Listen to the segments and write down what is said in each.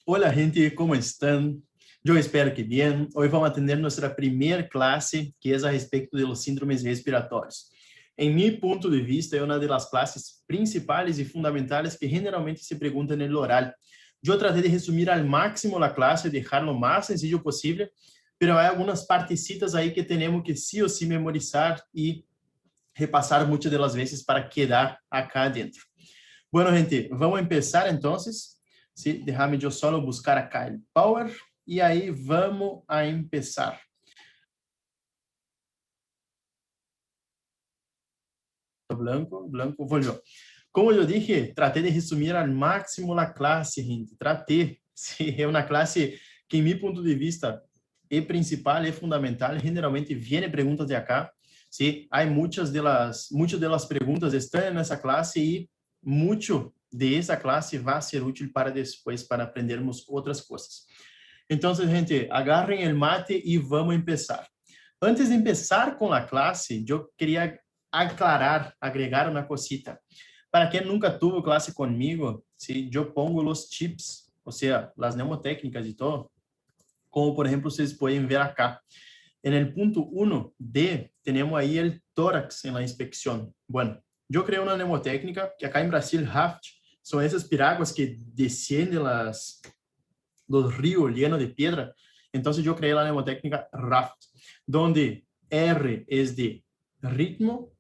Hola gente, ¿cómo están? Yo espero que bien. Hoy vamos a tener nuestra primera clase, que es a respecto de los síndromes respiratorios. En mi punto de vista, es una de las clases principales y fundamentales que generalmente se preguntan en el oral. Yo traté de resumir al máximo la clase, dejar lo más sencillo posible, pero hay algunas partecitas ahí que tenemos que sí o sí memorizar y repasar muchas de las veces para quedar acá adentro. Bueno, gente, vamos a empezar entonces. Sí, déjame yo solo buscar acá el Power y ahí vamos a empezar. Blanco, blanco, volvió. Como eu dije, tratei de resumir al máximo la clase, gente. Tratei. Sí, é uma clase que, em meu ponto de vista, é principal, é fundamental. Generalmente, viene perguntas de acá. Sí, há muitas delas perguntas estão nessa classe e muito de essa classe vai ser útil para depois, para aprendermos outras coisas. Então, gente, agarrem o mate e vamos começar. Antes de empezar com a classe, eu queria aclarar, agregar uma cosita. Para quem nunca tuvo clase comigo, ¿sí? Yo pongo los tips, o sea, las mnemotécnicas y todo, como por ejemplo ustedes pueden ver acá. En el punto 1D tenemos ahí el tórax en la inspección. Bueno, yo creé una mnemotécnica que acá en Brasil, raft, son esas piraguas que descienden los ríos llenos de piedra. Entonces yo creé la mnemotécnica raft, donde R es de ritmo,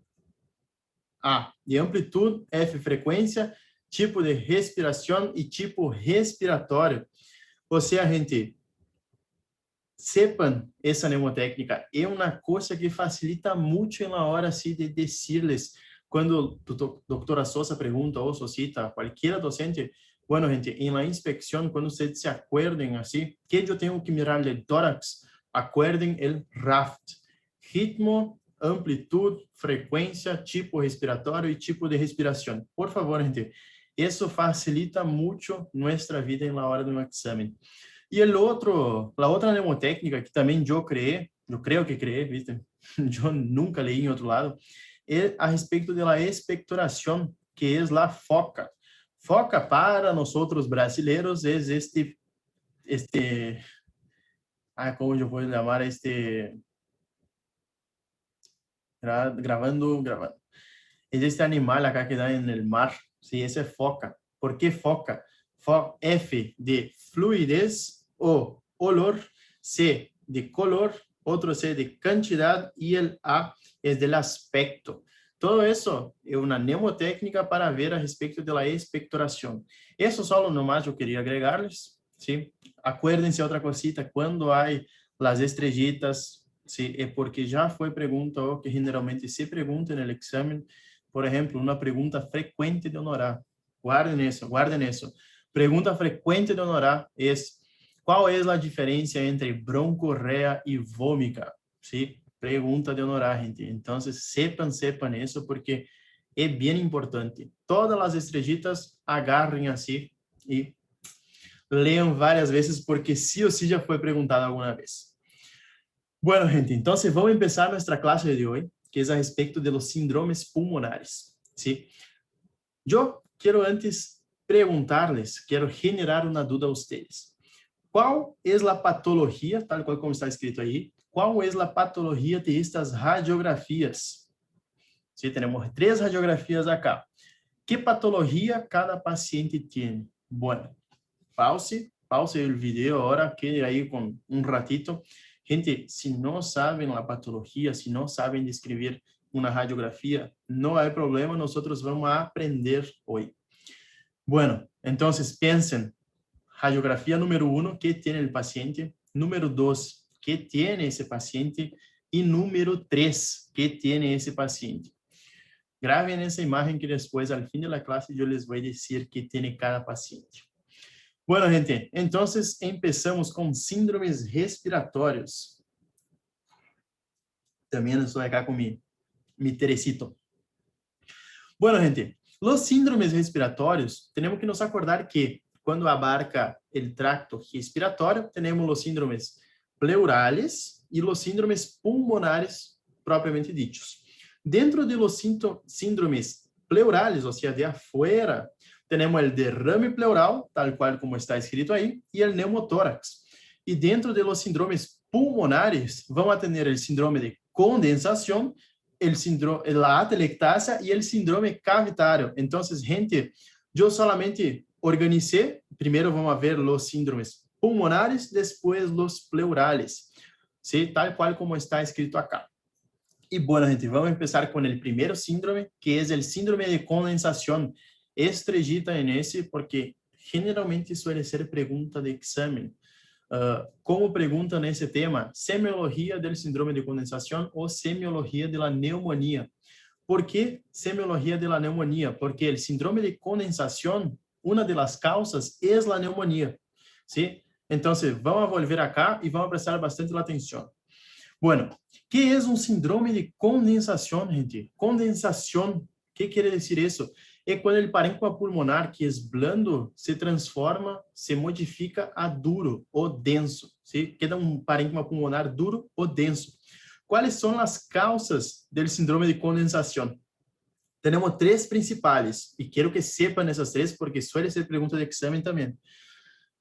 A de amplitude, F frequência, tipo de respiração e tipo respiratório. Ou seja, gente, sepan essa mnemotécnica. É uma coisa que facilita muito na hora assim, de decirles, quando a doutora Sosa pergunta ou Sosita, qualquer docente, bueno, gente, em la inspecção, quando vocês se acuerden assim, que eu tenho que mirar o tórax, acuerden el RAFT, ritmo, amplitude, frequência, tipo respiratório e tipo de respiração. Por favor, gente, isso facilita muito nossa vida em la hora de um exame. E a outra mnemotécnica que também eu criei, eu creio que criei, ¿viste? Eu nunca leí em outro lado, é a respeito da expectoração, que é a foca. Foca para nós outros brasileiros é como eu vou chamar gravando. Es este animal acá que da en el mar, sí, ese es foca. ¿Por qué foca? F de fluidez o olor, C de color, otro C de cantidad y el A es del aspecto. Todo eso es una mnemotécnica para ver a respecto de la expectoración. Eso solo nomás yo quería agregarles, ¿sí? Acuérdense otra cosita, cuando hay las estrellitas, ¿sí? Es porque ya fue pregunta o que generalmente se pregunta en el examen. Por exemplo, uma pergunta frequente de honorar. Guardem isso. Pergunta frequente de honorar é: qual é a diferença entre broncorrea e vômica? Sim, pergunta de honorar, gente. Então, sepan isso, porque é bem importante. Todas as estrellitas agarrem assim e leiam várias vezes, porque sí o sí já foi perguntado alguma vez. Bueno, gente, entonces vamos a empezar nuestra clase de hoy, que es a respecto de los síndromes pulmonares, ¿sí? Yo quiero antes preguntarles, quiero generar una duda a ustedes. ¿Cuál es la patología, tal cual como está escrito ahí, cuál es la patología de estas radiografías? Sí, tenemos 3 radiografías acá. ¿Qué patología cada paciente tiene? Bueno, pause el video ahora, quede ahí con un ratito. Gente, si no saben la patología, si no saben describir una radiografía, no hay problema, nosotros vamos a aprender hoy. Bueno, entonces piensen, radiografía número 1, ¿qué tiene el paciente? Número 2, ¿qué tiene ese paciente? Y número 3, ¿qué tiene ese paciente? Graben esa imagen que después, al fin de la clase, yo les voy a decir qué tiene cada paciente. Bueno, gente, entonces empezamos con síndromes respiratorios. También estoy acá con mi Teresito. Bueno, gente, los síndromes respiratorios, tenemos que nos acordar que cuando abarca el tracto respiratorio, tenemos los síndromes pleurales y los síndromes pulmonares propiamente dichos. Dentro de los síndromes pleurales, o sea, de afuera, temos o derrame pleural, tal qual como está escrito aí, e o pneumotórax. E dentro de los síndromes pulmonares, vamos a ter o síndrome de condensação, el síndrome, la atelectasia e o síndrome cavitário. Então, gente, eu solamente organicé, primeiro vamos a ver os síndromes pulmonares, depois os pleurales, ¿sí? Tal qual como está escrito acá. E, bueno, gente, vamos começar com o primeiro síndrome, que é o síndrome de condensação. Estrellita en ese, porque generalmente suele ser pergunta de exame. Como pergunta nesse tema, semiologia do síndrome de condensação ou semiologia da pneumonia. ¿Por que semiologia da pneumonia? Porque o síndrome de condensação, uma das causas é a pneumonia, ¿sí? Então, vamos volver acá e vamos prestar bastante atenção. Bueno, ¿qué es un síndrome de condensación, gente? Condensación, ¿qué quiere decir eso? É quando o parênquima pulmonar, que é blando, se transforma, se modifica a duro ou denso. ¿Sí? Queda um parênquima pulmonar duro ou denso. Quais são as causas do síndrome de condensação? Temos três principais, e quero que sepan essas três, porque suele ser pergunta de exame também.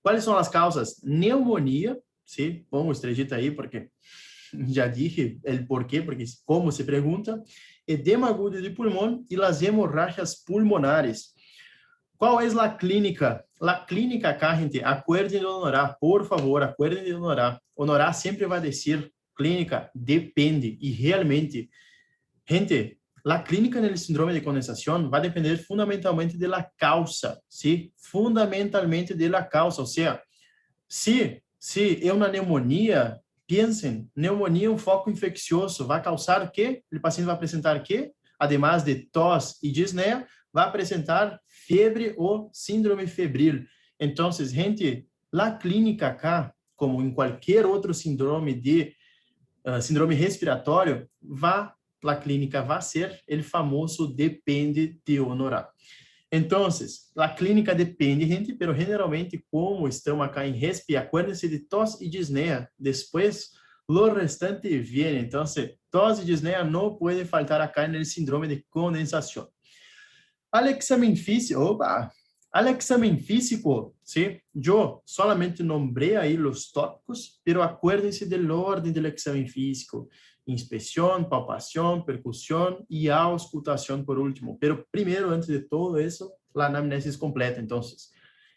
Quais são as causas? Pneumonia, ¿sí? Vamos, estrellita aí, porque já dije o porquê, porque como se pergunta, edema agudo de pulmão e as hemorragias pulmonares. Qual é a clínica? A clínica acá, gente, acuerden de honorar, por favor, acuerden de honorar. Honorar sempre vai dizer, clínica depende, e realmente, gente, a clínica no síndrome de condensação vai depender fundamentalmente da causa, ¿sí? Fundamentalmente da causa, ou seja, se é uma pneumonia, pensem, pneumonia é um foco infeccioso, vai causar o quê? O paciente vai apresentar o quê? Además de tos e disneia, vai apresentar febre ou síndrome febril. Então, gente, a clínica acá, como em qualquer outro síndrome de síndrome respiratório, a clínica vai ser o famoso depende de honorar. Então, a clínica depende, gente, pero generalmente, como estamos acá em RESP, acuérdense de tos e disneia. Depois, o restante viene. Então, tos e disneia não pode faltar acá no síndrome de condensação. Al examen físico, ¿sí? Yo solamente nombré ahí los tópicos, pero acuérdense del orden del examen físico. Inspección, palpación, percusión y auscultación por último. Pero primero, antes de todo eso, la anamnesis completa. Entonces,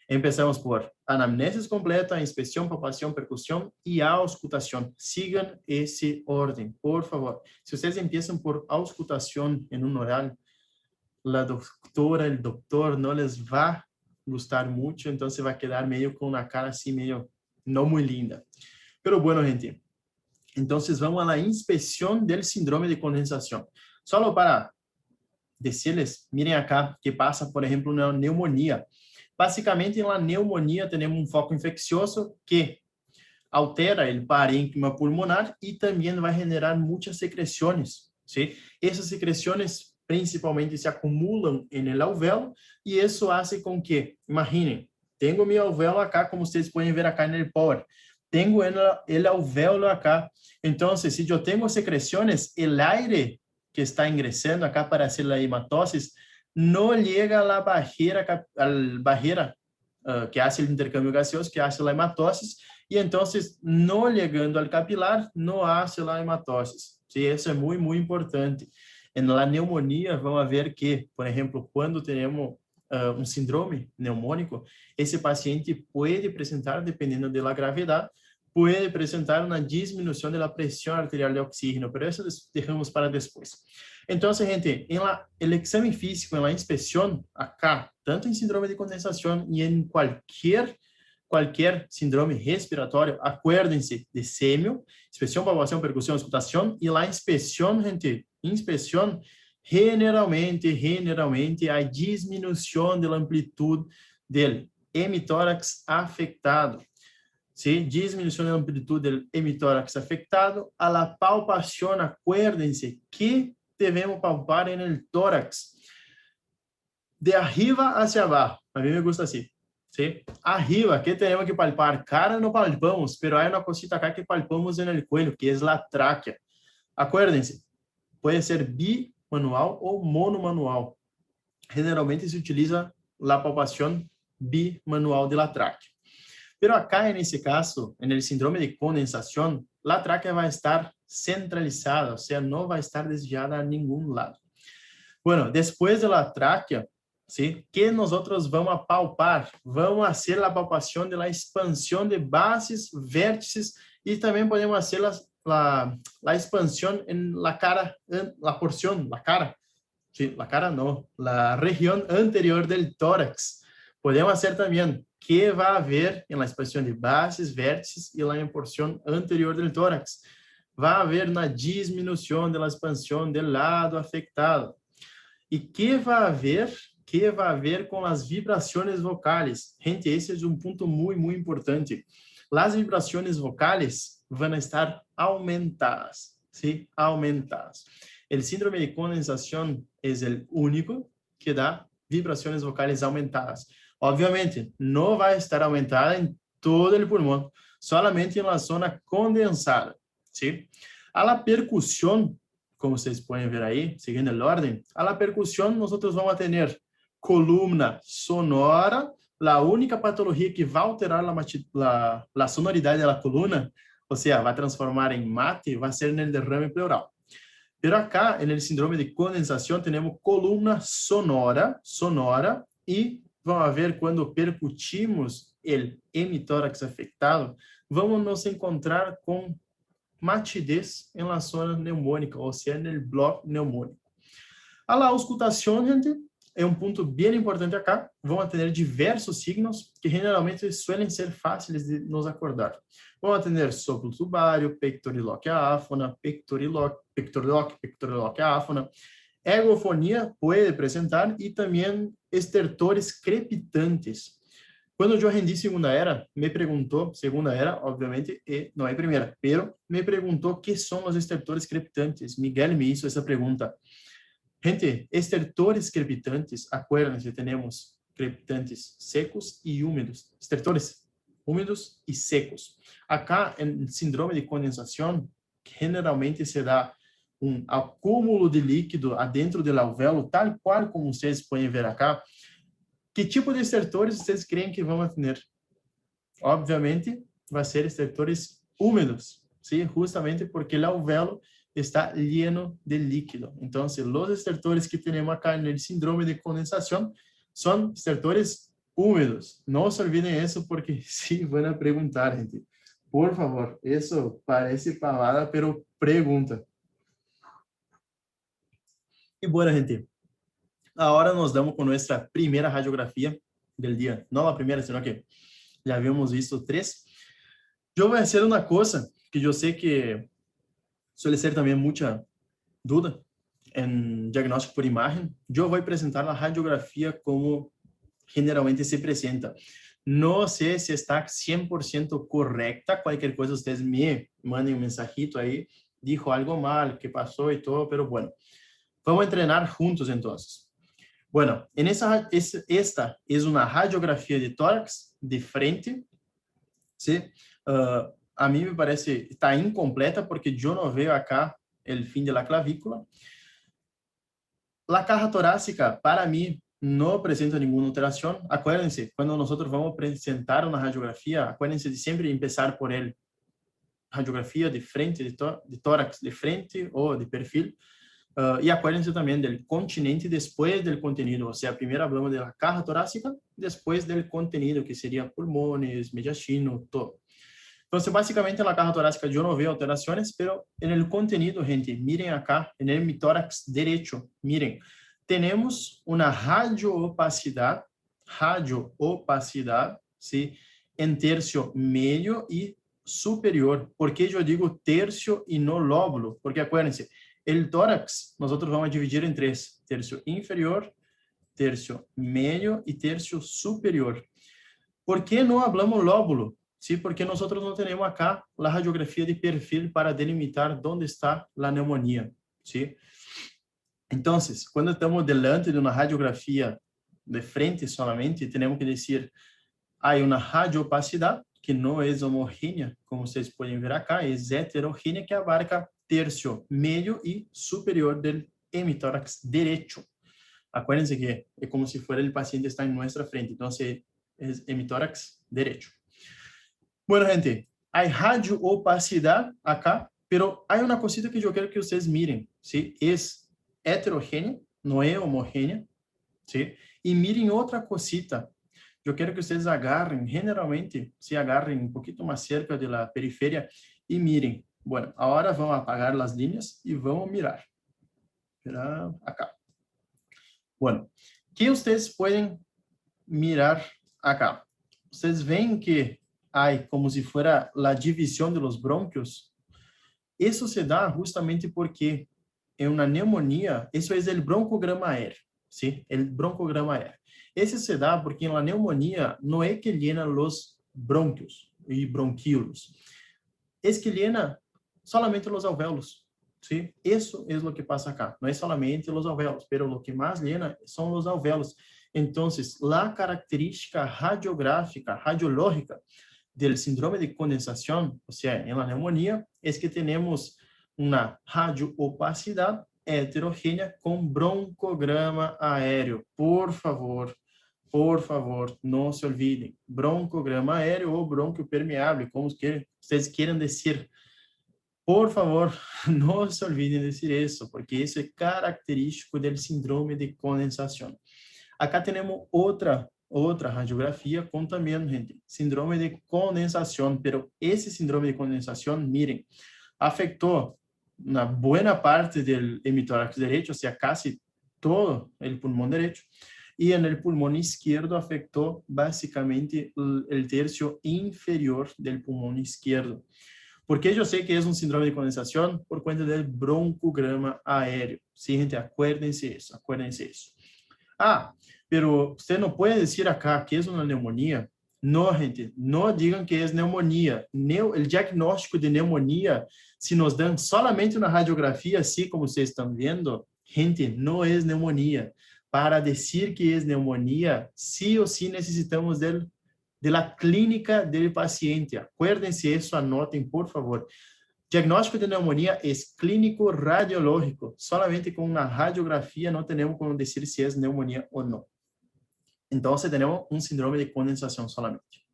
empezamos por anamnesis completa, inspección, palpación, percusión y auscultación. Sigan ese orden, por favor. Si ustedes empiezan por auscultación en un oral, la doctora, el doctor no les va a gustar mucho, entonces va a quedar medio con una cara así, medio no muy linda. Pero bueno, gente, entonces vamos a la inspección del síndrome de condensación. Solo para decirles, miren acá, que pasa, por ejemplo, una neumonía. Básicamente, en la neumonía tenemos un foco infeccioso que altera el parênquima pulmonar y también va a generar muchas secreciones, ¿sí? Esas secreciones principalmente se acumulam en el alvéolo y eso hace con que, imaginen, tengo mi alvéolo acá, como ustedes pueden ver acá en el Power, tengo el alvéolo acá, entonces si yo tengo secreciones, el aire que está ingresando acá para hacer la hematosis no llega a la barrera que hace el intercambio gaseoso, que hace la hematosis, y entonces no llegando al capilar, no hace la hematosis. Sí, eso es muy, muy importante. En la neumonía vamos a ver que, por ejemplo, cuando tenemos un síndrome neumónico, ese paciente puede presentar, dependiendo de la gravedad, puede presentar una disminución de la presión arterial de oxígeno, pero eso dejamos para después. Entonces, gente, en el examen físico, en la inspección, acá, tanto en síndrome de condensación y en cualquier síndrome respiratório, acuérdense de semio, inspección, palpación, percusión, auscultación, y la inspección, gente, inspección, generalmente hay disminución de la amplitud del hemitórax afectado. ¿Sí? Disminución de la amplitud del hemitórax afectado. A la palpación, acuérdense que debemos palpar en el tórax. De arriba hacia abajo. A mí me gusta así. ¿Sí? Arriba, que tenemos que palpar? Cara no palpamos, pero hay una cosita acá que palpamos en el cuello, que es la tráquea. Acuérdense, puede ser bimanual o monomanual. Generalmente se utiliza la palpación bimanual de la tráquea. Pero acá, en ese caso, en el síndrome de condensación, la tráquea va a estar centralizada, o sea, no va a estar desviada a ningún lado. Bueno, después de la tráquea, ¿sí? ¿Qué nosotros vamos a palpar? Vamos a hacer la palpación de la expansión de bases, vértices, y también podemos hacer la expansión en la cara, en la porción, la cara. Sí, la cara no, la región anterior del tórax. Podemos hacer también qué va a haber en la expansión de bases, vértices y la porción anterior del tórax. Va a haber una disminución de la expansión del lado afectado. ¿Y qué va a haber? ¿Qué va a haber con las vibraciones vocales? Gente, ese es un punto muy, muy importante. Las vibraciones vocales van a estar aumentadas, ¿sí? Aumentadas. El síndrome de condensación es el único que da vibraciones vocales aumentadas. Obviamente, no va a estar aumentada en todo el pulmón, solamente en la zona condensada, ¿sí? A la percusión, como ustedes pueden ver ahí, siguiendo el orden, a la percusión nosotros vamos a tener columna sonora, la única patología que va a alterar la sonoridad de la columna, o sea, va a transformar en mate, va a ser en el derrame pleural. Pero acá, en el síndrome de condensación, tenemos columna sonora, y vamos a ver cuando percutimos el hemitórax afectado, vamos nos encontrar con matidez en la zona neumónica, o sea, en el bloco neumónico. A la auscultación, gente, é um ponto bem importante acá. Vamos ter diversos signos que generalmente suelen ser fáceis de nos acordar. Vamos ter soplo tubário, pectoriloquia áfona, pectoriloquia áfona. Egofonia pode apresentar e também estertores crepitantes. Quando eu rendi segunda era, me perguntou, segunda era, obviamente, não é primeira, pero me perguntou que são os estertores crepitantes. Miguel me hizo essa pergunta. Gente, estertores crepitantes, acuérdense, tenemos crepitantes secos y húmedos. Estertores húmedos y secos. Acá, en síndrome de condensación, generalmente se da un acúmulo de líquido adentro del alvéolo, tal cual como ustedes pueden ver acá. ¿Qué tipo de estertores ustedes creen que van a tener? Obviamente, va a ser estertores húmedos, ¿sí? Justamente porque el alvéolo está lleno de líquido. Entonces, los estertores que tenemos acá en el síndrome de condensación son estertores húmedos. No se olviden eso porque sí van a preguntar, gente. Por favor, eso parece pavada, pero pregunta. Y bueno, gente, ahora nos damos con nuestra primera radiografía del día. No la primera, sino que ya habíamos visto 3. Yo voy a hacer una cosa que yo sé que suele ser también mucha duda en diagnóstico por imagen. Yo voy a presentar la radiografía como generalmente se presenta. No sé si está 100% correcta. Cualquier cosa, ustedes me manden un mensajito ahí. Dijo algo mal, qué pasó y todo, pero bueno. Vamos a entrenar juntos entonces. Bueno, esta es una radiografía de tórax de frente, ¿sí? A mí me parece, está incompleta porque yo no veo acá el fin de la clavícula. La caja torácica, para mí, no presenta ninguna alteración. Acuérdense, cuando nosotros vamos a presentar una radiografía, acuérdense de siempre empezar por el radiografía de frente, de tórax de frente o de perfil. Y acuérdense también del continente después del contenido. O sea, primero hablamos de la caja torácica, después del contenido, que sería pulmones, mediastino, todo. Entonces, básicamente en la caja torácica yo no veo alteraciones, pero en el contenido, gente, miren acá, en el mitórax derecho, miren, tenemos una radioopacidad, ¿sí? En tercio medio y superior. ¿Por qué yo digo tercio y no lóbulo? Porque acuérdense, el tórax nosotros vamos a dividir en 3, tercio inferior, tercio medio y tercio superior. ¿Por qué no hablamos lóbulo? Sí, porque nosotros no tenemos acá la radiografía de perfil para delimitar dónde está la neumonía, ¿sí? Entonces, cuando estamos delante de una radiografía de frente solamente, tenemos que decir, hay una radioopacidad que no es homogénea, como ustedes pueden ver acá, es heterogénea, que abarca tercio medio y superior del hemitórax derecho. Acuérdense que es como si fuera el paciente está en nuestra frente. Entonces, es hemitórax derecho. Bueno, gente, hay radioopacidad acá, pero hay una cosita que yo quiero que ustedes miren, ¿sí? Es heterogénea, no es homogénea, ¿sí? Y miren otra cosita. Yo quiero que ustedes agarren, generalmente, se agarren un poquito más cerca de la periferia y miren. Bueno, ahora vamos a apagar las líneas y vamos a mirar. Mira acá. Bueno, ¿qué ustedes pueden mirar acá? Ustedes ven que hay como si fuera la división de los bronquios. Eso se da justamente porque en una neumonía, eso es el broncograma aéreo, ¿sí? El broncograma aéreo. Ese se da porque en la neumonía no es que llena los bronquios y bronquíolos, es que llena solamente los alvéolos, ¿sí? Eso es lo que pasa acá. No es solamente los alvéolos, pero lo que más llena son los alvéolos. Entonces, la característica radiográfica, radiológica del síndrome de condensación, o sea, en la neumonía, es que tenemos una radioopacidad heterogénea con broncograma aéreo. Por favor, no se olviden. Broncograma aéreo o bronquio permeable, como ustedes quieran decir. Por favor, no se olviden de decir eso, porque eso es característico del síndrome de condensación. Acá tenemos otra radiografía con también, gente, síndrome de condensación, pero ese síndrome de condensación, miren, afectó una buena parte del hemitórax derecho, o sea, casi todo el pulmón derecho, y en el pulmón izquierdo afectó básicamente el tercio inferior del pulmón izquierdo. ¿Por qué yo sé que es un síndrome de condensación? Por cuenta del broncograma aéreo. Sí, gente, acuérdense eso, acuérdense eso. Ah, pero usted no puede decir acá que es una neumonía. No, gente, no digan que es neumonía. El diagnóstico de neumonía, si nos dan solamente una radiografía, así como ustedes están viendo, gente, no es neumonía. Para decir que es neumonía, sí o sí necesitamos de la clínica del paciente. Acuérdense eso, anoten, por favor. Diagnóstico de neumonía es clínico radiológico. Solamente con una radiografía no tenemos como decir si es neumonía o no. Entonces tenemos un síndrome de condensación solamente.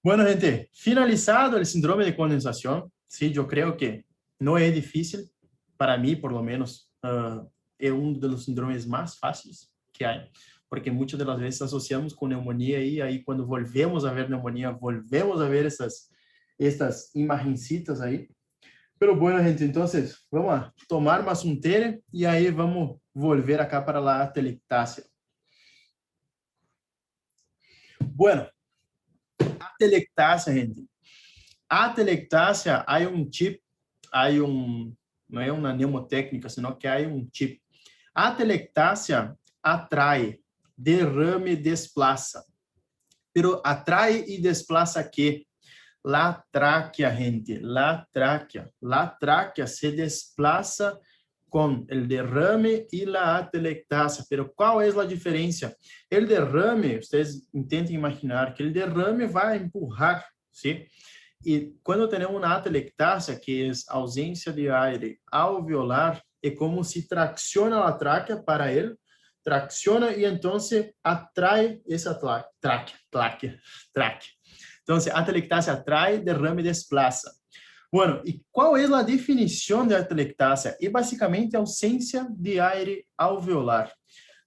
Bueno, gente, finalizado el síndrome de condensación, sí, yo creo que no es difícil, para mí por lo menos, es uno de los síndromes más fáciles que hay, porque muchas de las veces asociamos con neumonía y ahí cuando volvemos a ver neumonía, volvemos a ver estas imagencitas ahí. Pero bueno, gente, entonces vamos a tomar más un té y ahí vamos a volver acá para la atelectasia. Bueno, atelectasia, gente. Atelectasia, hay un chip, no es una neumotécnica, sino que hay un chip. Atelectasia atrai, derrame desplaza. Pero atrai y desplaza ¿qué? La tráquea, gente, la tráquea. La tráquea se desplaza con el derrame y la atelectasia. Pero ¿cuál es la diferencia? El derrame, ustedes intenten imaginar que el derrame va a empujar, ¿sí? Y cuando tenemos una atelectasia, que es ausência de aire alveolar, es como si tracciona la tráquea para él, tracciona y entonces atrae esa tráquea. Entonces, atelectasia atrae, derrame desplaza. Bueno, ¿y cuál es la definición de atelectasia? Es básicamente ausência de aire alveolar,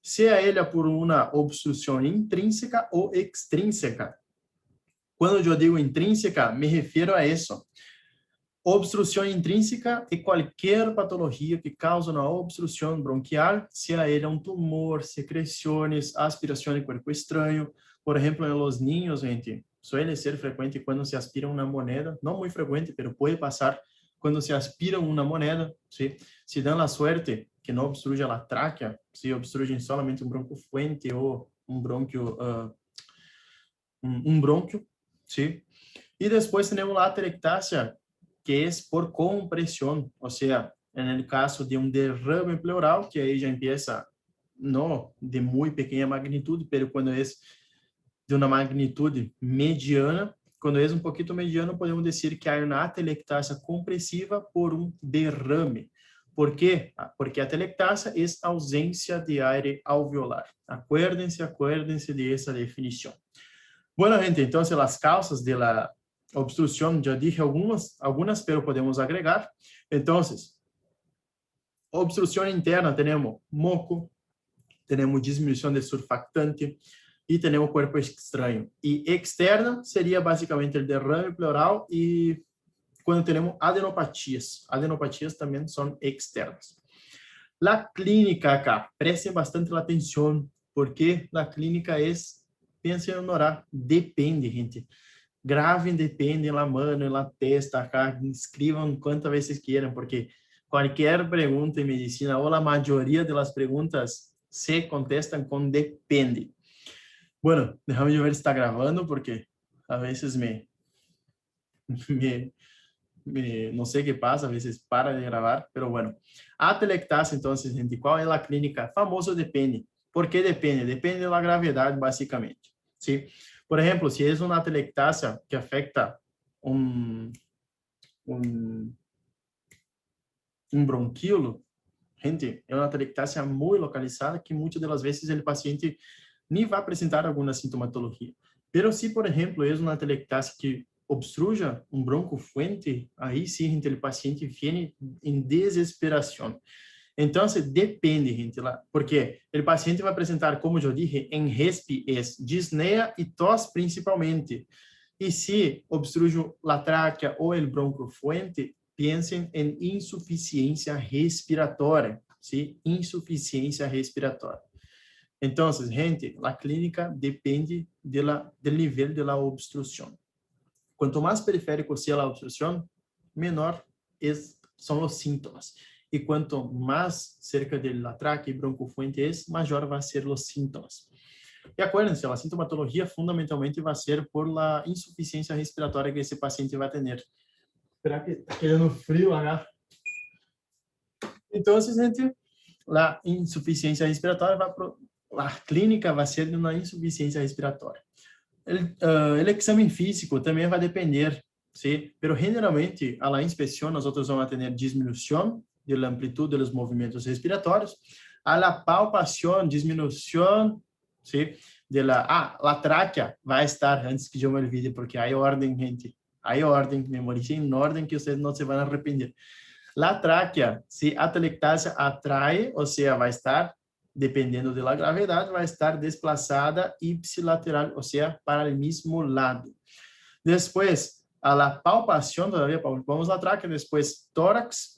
sea ella por una obstrucción intrínseca o extrínseca. Cuando yo digo intrínseca, me refiero a eso. Obstrucción intrínseca es cualquier patología que causa una obstrucción bronquial, sea ella un tumor, secreciones, aspiración de cuerpo extraño. Por ejemplo, en los niños, gente, suele ser frecuente cuando se aspira una moneda, no muy frecuente, pero puede pasar cuando se aspira una moneda, ¿sí? Si dan la suerte que no obstruya la tráquea, si obstruyen solamente un bronquio fuente o un bronquio, un bronquio, ¿sí? Y después tenemos la atelectasia, que es por compresión, o sea, en el caso de un derrame pleural, que ahí ya empieza, no de muy pequeña magnitud, pero cuando es de una magnitud mediana, cuando es un poquito mediano, podemos decir que hay una atelectasia compresiva por un derrame. ¿Por quê? Porque a telectasia é ausência de aire alveolar. Acuérdense de essa definição. Bueno, gente, entonces las causas de la obstrucción, ya dije algunas, pero podemos agregar. Entonces, obstrucción interna, tenemos moco, tenemos disminución de surfactante y tenemos cuerpo extraño. Y externa sería básicamente el derrame pleural y cuando tenemos adenopatías. Adenopatías también son externas. La clínica acá, presten bastante la atención, porque la clínica es, piensen en orar, depende, gente. Gravem depende en la mano, en la testa, acá, escriban cuantas veces quieran, porque cualquier pregunta en medicina, o la mayoría de las preguntas, se contestan con depende. Bueno, déjame yo ver si está gravando, porque a veces no sé qué pasa, a veces para de grabar, pero bueno. A telectasia, entonces, gente, ¿cuál es la clínica? Famoso depende. ¿Por qué depende? Depende de la gravedad, básicamente, ¿sí? Por ejemplo, si es una telectasia que afecta un bronquíolo, gente, é uma telectasia muy localizada que muchas de las veces el paciente ni va a presentar alguna sintomatología. Pero si, por ejemplo, es una telectasia que obstruya un bronco fuente, ahí sí, gente, el paciente viene en desesperación. Entonces, depende, gente, porque el paciente va a presentar, como yo dije, en RESP es disnea y tos principalmente. Y si obstruye la tráquea o el bronco fuente, piensen en insuficiencia respiratoria, ¿sí? Insuficiencia respiratoria. Entonces, gente, la clínica depende del nivel de la obstrucción. Cuanto más periférico sea la obstrucción, menor son los síntomas. Y cuanto más cerca de la tráquea y broncofuente es, mayor va a ser los síntomas. Y acuérdense, la sintomatología fundamentalmente va a ser por la insuficiencia respiratoria que ese paciente va a tener. Espera que está quedando frío acá. Entonces, gente, la insuficiencia respiratoria la clínica va a ser de una insuficiencia respiratoria. El exame físico também vai depender, ¿sí? Pero generalmente a la inspección nosotros vamos a tener disminución de la amplitud de los movimientos respiratorios, a la palpación, disminución, ¿sí? La tráquea va a estar, antes que yo me olvide, porque hay orden, gente, hay orden, memoricen en orden que ustedes no se van a arrepender. La tráquea, si a telectasia atrae, o sea, va a estar, dependendo da gravidade, vai estar desplazada ipsilateral, ou seja, para o mesmo lado. Depois, a la palpação, todavía palpamos la tráquea, depois tórax,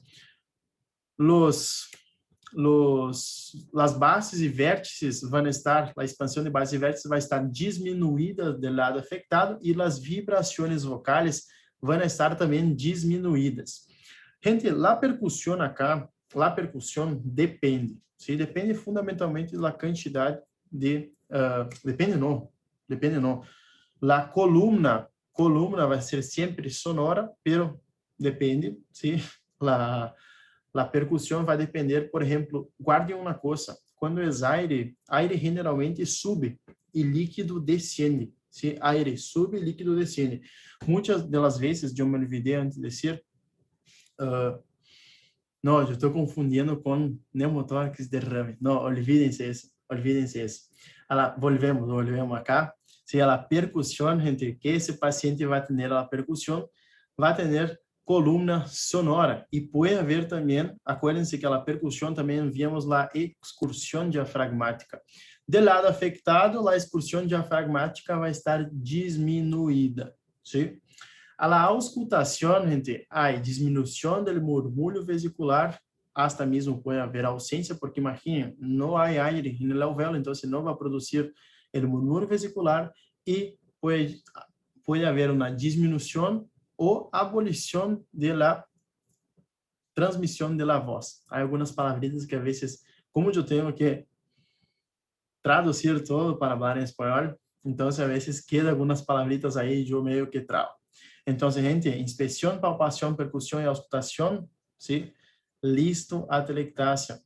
las bases e vértices vão estar, a expansão de bases e vértices vai estar diminuída do lado afetado e as vibrações vocais vão estar também diminuídas. Gente, la percussão acá, la percussão depende. Sí, depende fundamentalmente da quantidade de... depende não. La columna vai ser sempre sonora, pero depende, ¿sí? La percussão vai depender, por exemplo, guardem uma coisa, quando é aire generalmente sube e líquido descende, ¿sí? Aire sube, líquido descende. Muitas das vezes, eu me olvidei antes de dizer, no, yo estoy confundiendo con neumotórax derrame. No, olvídense eso. Volvemos acá. Si a la percusión, gente, que ese paciente va a tener la percusión, va a tener columna sonora. Y puede haber también, acuérdense que a la percusión también vemos la excursión diafragmática. Del lado afectado, la excursión diafragmática va a estar disminuida, ¿sí? A la auscultación, gente, hay disminución del murmullo vesicular, hasta mismo puede haber ausencia, porque imaginen, no hay aire en el alvéolo, entonces no va a producir el murmullo vesicular y puede haber una disminución o abolición de la transmisión de la voz. Hay algunas palabritas que a veces, como yo tengo que traducir todo para hablar en español, entonces a veces quedan algunas palabritas ahí y yo medio que trabo. Entonces, gente, inspección, palpación, percusión y auscultación, ¿sí? Listo, atelectasia.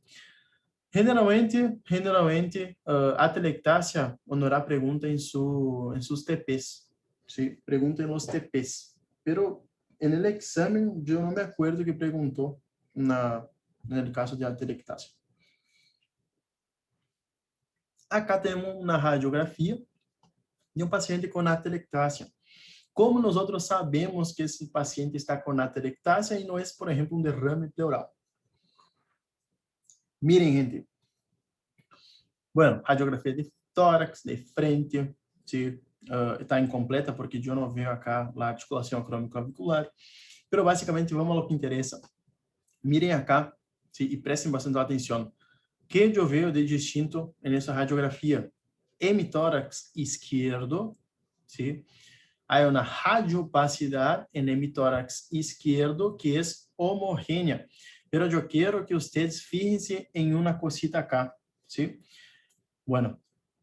Generalmente, a atelectasia, Honorá pregunta en sus TPs, ¿sí? Pregunta en los TPs. Pero en el examen, yo no me acuerdo que preguntó en el caso de atelectasia. Acá temos uma radiografia de um paciente com atelectasia. Como nós sabemos que esse paciente está com atelectasia e não é, por exemplo, um derrame pleural? Miren, gente. Bueno, radiografia de tórax, de frente, ¿sí? Está incompleta porque eu não vejo acá a articulação acromioclavicular. Pero basicamente vamos ao que interessa. Miren acá, ¿sí? E prestem bastante atenção. Que eu vejo de distinto nessa radiografia? Hemitórax esquerdo, ¿sí? Hay una radiopacidad en hemitórax izquierdo que es homogénea. Pero yo quiero que ustedes fíjense en una cosita acá, ¿sí? Bueno,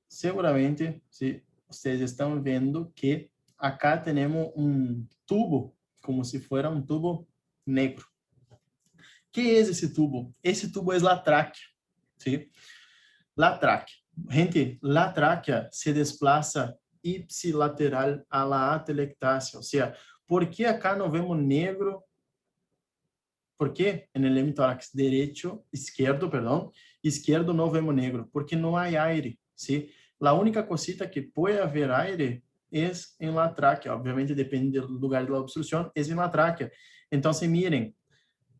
seguramente, ¿sí? Ustedes están viendo que acá tenemos un tubo, como si fuera un tubo negro. ¿Qué es ese tubo? Ese tubo es la tráquea, ¿sí? La tráquea. Gente, la tráquea se desplaza ipsilateral a la atelectasia. O sea, ¿por qué acá no vemos negro? ¿Por qué en el hemitórax izquierdo no vemos negro? Porque no hay aire, ¿sí? La única cosita que puede haber aire es en la tráquea. Obviamente depende del lugar de la obstrucción, es en la tráquea. Entonces, miren,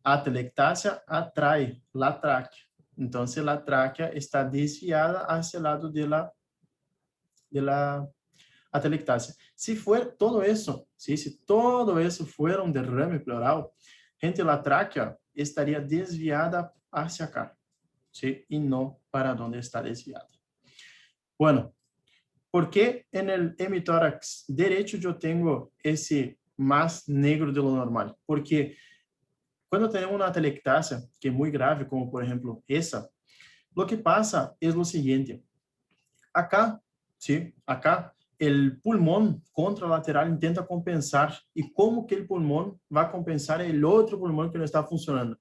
atelectasia atrae la tráquea. Entonces, la tráquea está desviada hacia el lado de la atelectasia. Si fuera todo eso, ¿sí? Si todo eso fuera un derrame pleural, gente, la tráquea estaría desviada hacia acá, ¿sí? Y no para donde está desviada. Bueno, ¿por qué en el hemitórax derecho yo tengo ese más negro de lo normal? Porque cuando tenemos una atelectasia que es muy grave, como por ejemplo esa, lo que pasa es lo siguiente. Acá, ¿sí? Acá, el pulmón contralateral intenta compensar. ¿Y cómo que el pulmón va a compensar el otro pulmón que no está funcionando?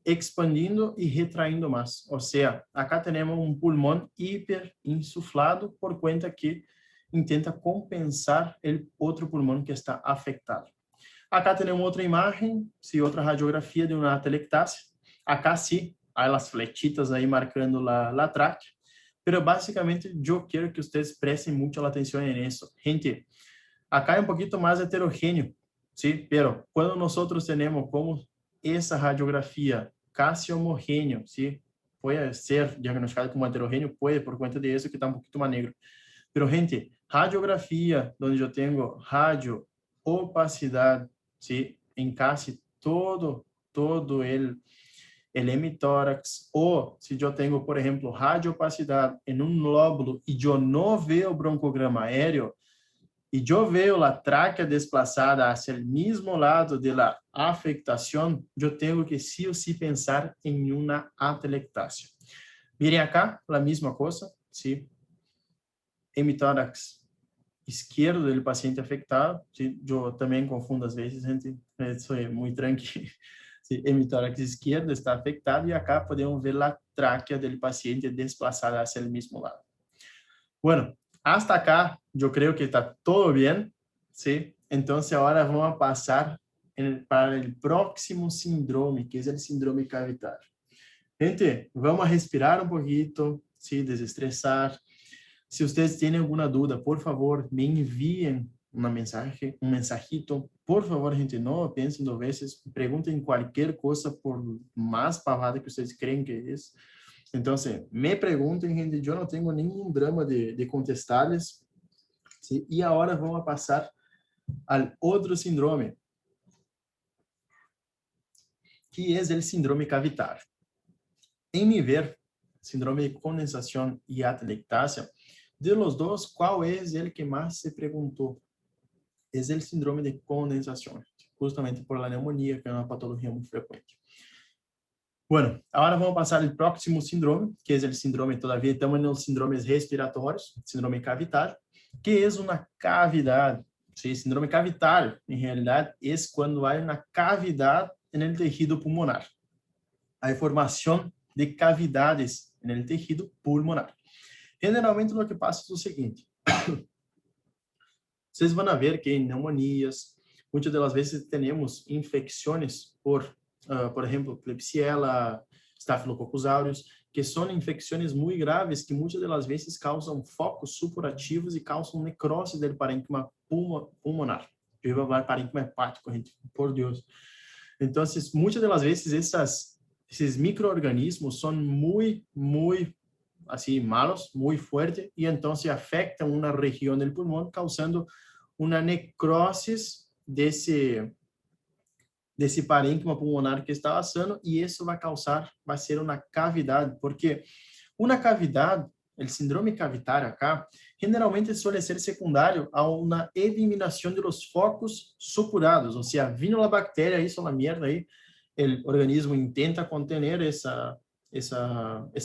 Expandiendo y retraindo más. O sea, acá tenemos un pulmón hiperinsuflado por cuenta que intenta compensar el otro pulmón que está afectado. Acá tenemos otra imagen, sí, otra radiografía de una atelectasia. Acá sí, hay las flechitas ahí marcando la tráquea. Pero básicamente yo quiero que ustedes presten mucha atención en eso. Gente, acá es un poquito más heterogéneo, ¿sí? Pero cuando nosotros tenemos como esa radiografía casi homogéneo, ¿sí? Puede ser diagnosticado como heterogéneo, puede, por cuenta de eso que está un poquito más negro. Pero, gente, radiografía donde yo tengo radio opacidad, ¿sí? En casi todo el hemitórax, o si eu tenho, por exemplo, radiopacidade em um lóbulo e eu não vejo o broncograma aéreo, e eu vejo a tráquea desplazada hacia o mesmo lado da afectação, eu tenho que sí o sí pensar em uma atelectasia. Miren acá, a mesma coisa, ¿sí? Hemitórax izquierdo del paciente afectado, ¿sí? Yo también confundo às vezes, gente, sou muito tranquilo. Sí, hemitórax izquierdo está afectado y acá podemos ver la tráquea del paciente desplazada hacia el mismo lado. Bueno, hasta acá yo creo que está todo bien, ¿sí? Entonces ahora vamos a pasar para el próximo síndrome, que es el síndrome cavitario. Gente, vamos a respirar un poquito, ¿sí? Desestresar. Si ustedes tienen alguna duda, por favor, me envíen un mensajito. Por favor, gente, no piensen 2 veces. Pregunten cualquier cosa por más pavada que ustedes creen que es. Entonces, me pregunten, gente. Yo no tengo ningún drama de contestarles. ¿Sí? Y ahora vamos a pasar al otro síndrome, que es el síndrome cavitario. En mi ver, síndrome de condensación y atelectasia, de los dos, ¿cuál es el que más se preguntó? Es el síndrome de condensación, justamente por la neumonía, que es una patología muy frecuente. Bueno, ahora vamos a pasar al próximo síndrome, que es el síndrome, todavía estamos en los síndromes respiratorios, síndrome cavitario, que es una cavidad. Sí, síndrome cavitario, en realidad, es cuando hay una cavidad en el tejido pulmonar. Hay formación de cavidades en el tejido pulmonar. Generalmente, lo que pasa es lo siguiente. Vocês vão ver que em pneumonias, muitas das vezes temos infecções por por ejemplo, Klebsiella, Staphylococcus aureus, que são infecções muito graves que muitas das vezes causam focos supurativos e causam necrose do parênquima pulmonar. Eu vou falar parênquima hepático, gente, por Deus. Então, muitas das vezes esses micro-organismos são muito assim, malos, muito fortes, e então se afetam uma região do pulmão, causando uma necrose desse parênquima pulmonar que está passando, e isso vai ser uma cavidade, porque uma cavidade, o síndrome cavitário acá, generalmente suele ser secundário a uma eliminação de los focos supurados, ou seja, vino a bactéria, isso é uma merda aí, o organismo intenta contener essa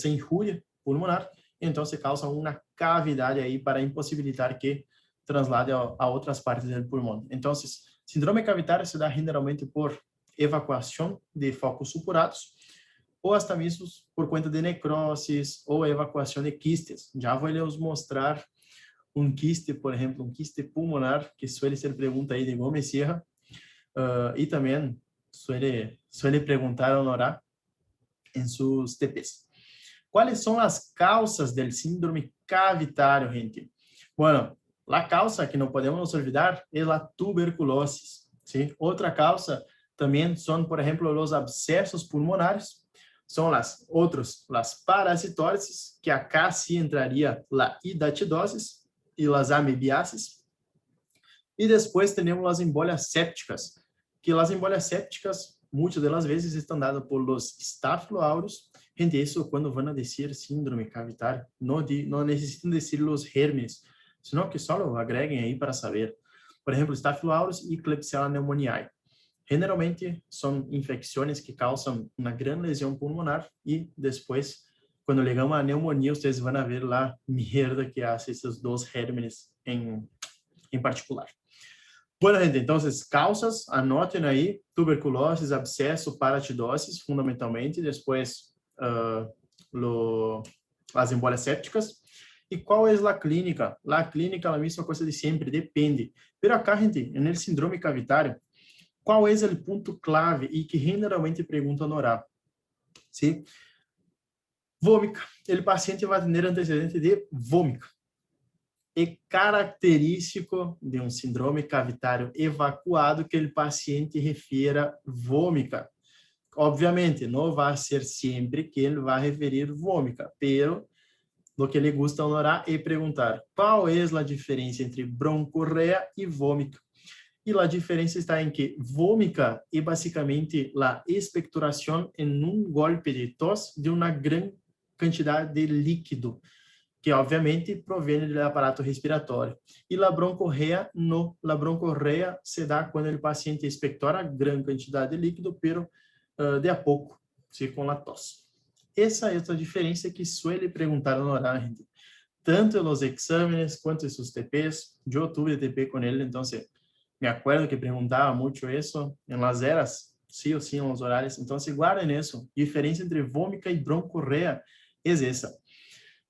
injúria pulmonar, então se causa uma cavidade aí para impossibilitar que traslade a outras partes do pulmão. Então, síndrome cavitário se dá generalmente por evacuação de focos supurados ou hasta mesmo por conta de necroses ou evacuação de quistes. Já vou lhes mostrar um quiste, por exemplo, um quiste pulmonar, que suele ser pergunta aí de Gomes Sierra, e também suele perguntar a Honorá em seus TPs. ¿Cuáles son las causas del síndrome cavitario, gente? Bueno, la causa que no podemos olvidar es la tuberculosis, ¿sí? Otra causa también son, por ejemplo, los abscesos pulmonares, son las parasitoses, que acá sí entraría la hidatidosis y las amebiasis. Y después tenemos las embolias sépticas, que las embolias sépticas muitas das vezes estão dadas por los Staphylo aureus. Gente, isso quando vão a dizer síndrome cavitário, não necessitam dizer os germes, senão que só lo agreguem aí para saber. Por exemplo, Staphylo aureus e Klebsiella pneumoniae. Generalmente são infecções que causam uma grande lesão pulmonar e depois, quando chegamos à pneumonia, vocês vão ver lá merda que hace esses dois germes em particular. Bueno, gente, entonces, causas, anoten ahí, tuberculosis, absceso, paratidosis, fundamentalmente, después las embolias sépticas. ¿Y cuál es la clínica? La clínica, la misma cosa de siempre, depende. Pero acá, gente, en el síndrome cavitario, ¿cuál es el punto clave y que generalmente preguntan no oral? ¿Sí? Vômica. El paciente va a tener antecedente de vômica. É característico de um síndrome cavitário evacuado que o paciente refira vômica. Obviamente, não vai ser sempre que ele vai referir vômica, pero lo que ele gusta honorar é perguntar qual é a diferença entre broncorreia e vômica. E a diferença está em que vômica é basicamente a expectoração em um golpe de tos de uma grande quantidade de líquido, que obviamente provém do aparato respiratório. E a broncorreia, não. A broncorreia se dá quando o paciente expectora grande quantidade de líquido, pero de a pouco, se com a tosse. Essa é a diferença que suele perguntar no oral, gente. Tanto nos exames quanto em seus TPs. Eu tuve TP com ele, então me acuerdo que perguntava muito isso em las eras, sim ou sim, nos horários. Então, guardem isso. Diferença entre vômica e broncorreia é essa.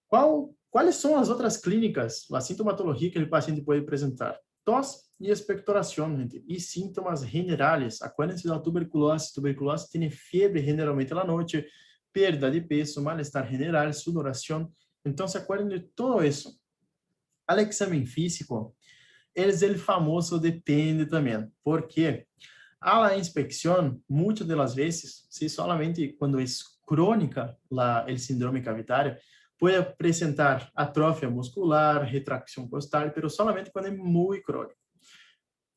Quais são as outras clínicas, a sintomatologia que o paciente pode apresentar? Tos e expectoração, gente, e sintomas generais. Acuérdense da tuberculose. Tuberculose tem febre generalmente à noite, perda de peso, mal-estar general, sudoração. Então, se acuerden de tudo isso. Al exame físico, eles o famoso depende também, porque a la inspecção, muitas das vezes, se solamente quando é crônica o síndrome cavitário, pode apresentar atrofia muscular, retracção costal, pero solamente quando é muito crônico.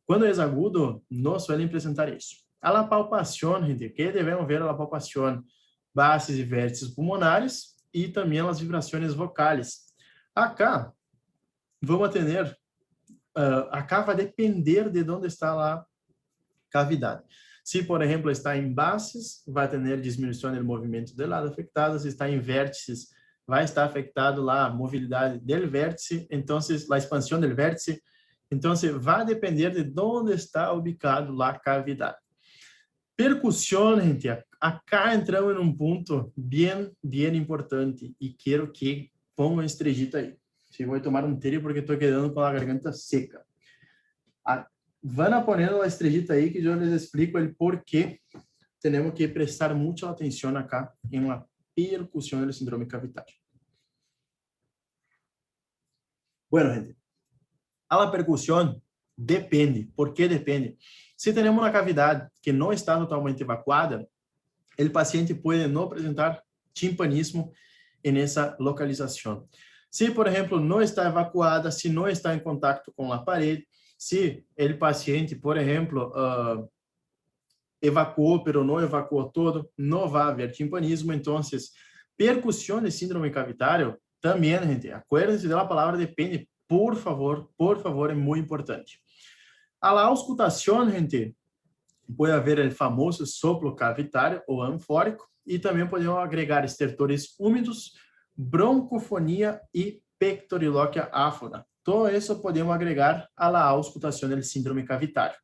Quando é agudo, não suelen apresentar isso. A la palpação, gente, que devemos ver a la palpação, bases e vértices pulmonares e também as vibrações vocais. Acá, vamos ter, acá vai depender de onde está a cavidade. Se, por exemplo, está em bases, vai ter diminuição do movimento do lado afetado. Se está em vértices, vai estar afetado lá a mobilidade do vértice, então a expansão do vértice, então vai depender de onde está ubicado lá a cavidade. Percussão, gente, acá entramos em um ponto bem importante e quero que ponham a estrellita aí. Se vou tomar um tiro porque estou quedando com a garganta seca. Van a poner a estrellita aí que eu les explico o porquê tenemos que prestar mucha atención acá en la percusión del síndrome cavitario. Bueno, gente, a la percusión depende. ¿Por qué depende? Si tenemos una cavidad que no está totalmente evacuada, el paciente puede no presentar timpanismo en esa localización. Si, por ejemplo, no está evacuada, si no está en contacto con la pared, si el paciente, por ejemplo, evacuó, pero no evacuó todo, no va a haber timpanismo. Entonces, percusión de síndrome cavitario, también, gente, acuérdense de la palabra depende, por favor, es muy importante. A la auscultación, gente, puede haber el famoso soplo cavitario o anfórico, y también podemos agregar estertores úmidos, broncofonía y pectoriloquia áfona. Todo eso podemos agregar a la auscultación del síndrome cavitario.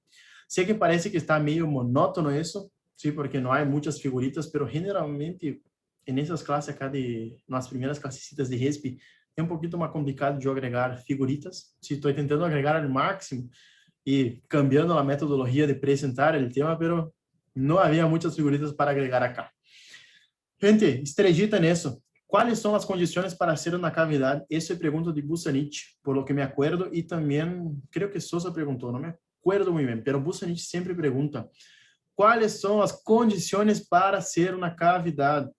Sé que parece que está medio monótono eso, sí, porque no hay muchas figuritas, pero generalmente en esas clases acá de las primeras clasecitas de RESP é um pouquinho mais complicado de eu agregar figuritas. Se estou tentando agregar ao máximo e cambiando a metodologia de apresentar o tema, pero não havia muitas figuritas para agregar acá. Gente, estrellita nisso. ¿Cuáles son las condiciones para hacer una cavidad? Eso es pregunta de Busanich, por lo que me acuerdo, y también creo que Sosa preguntó, no me acuerdo muy bien, pero Busanich siempre pregunta, ¿cuáles son las condiciones para hacer una cavidad?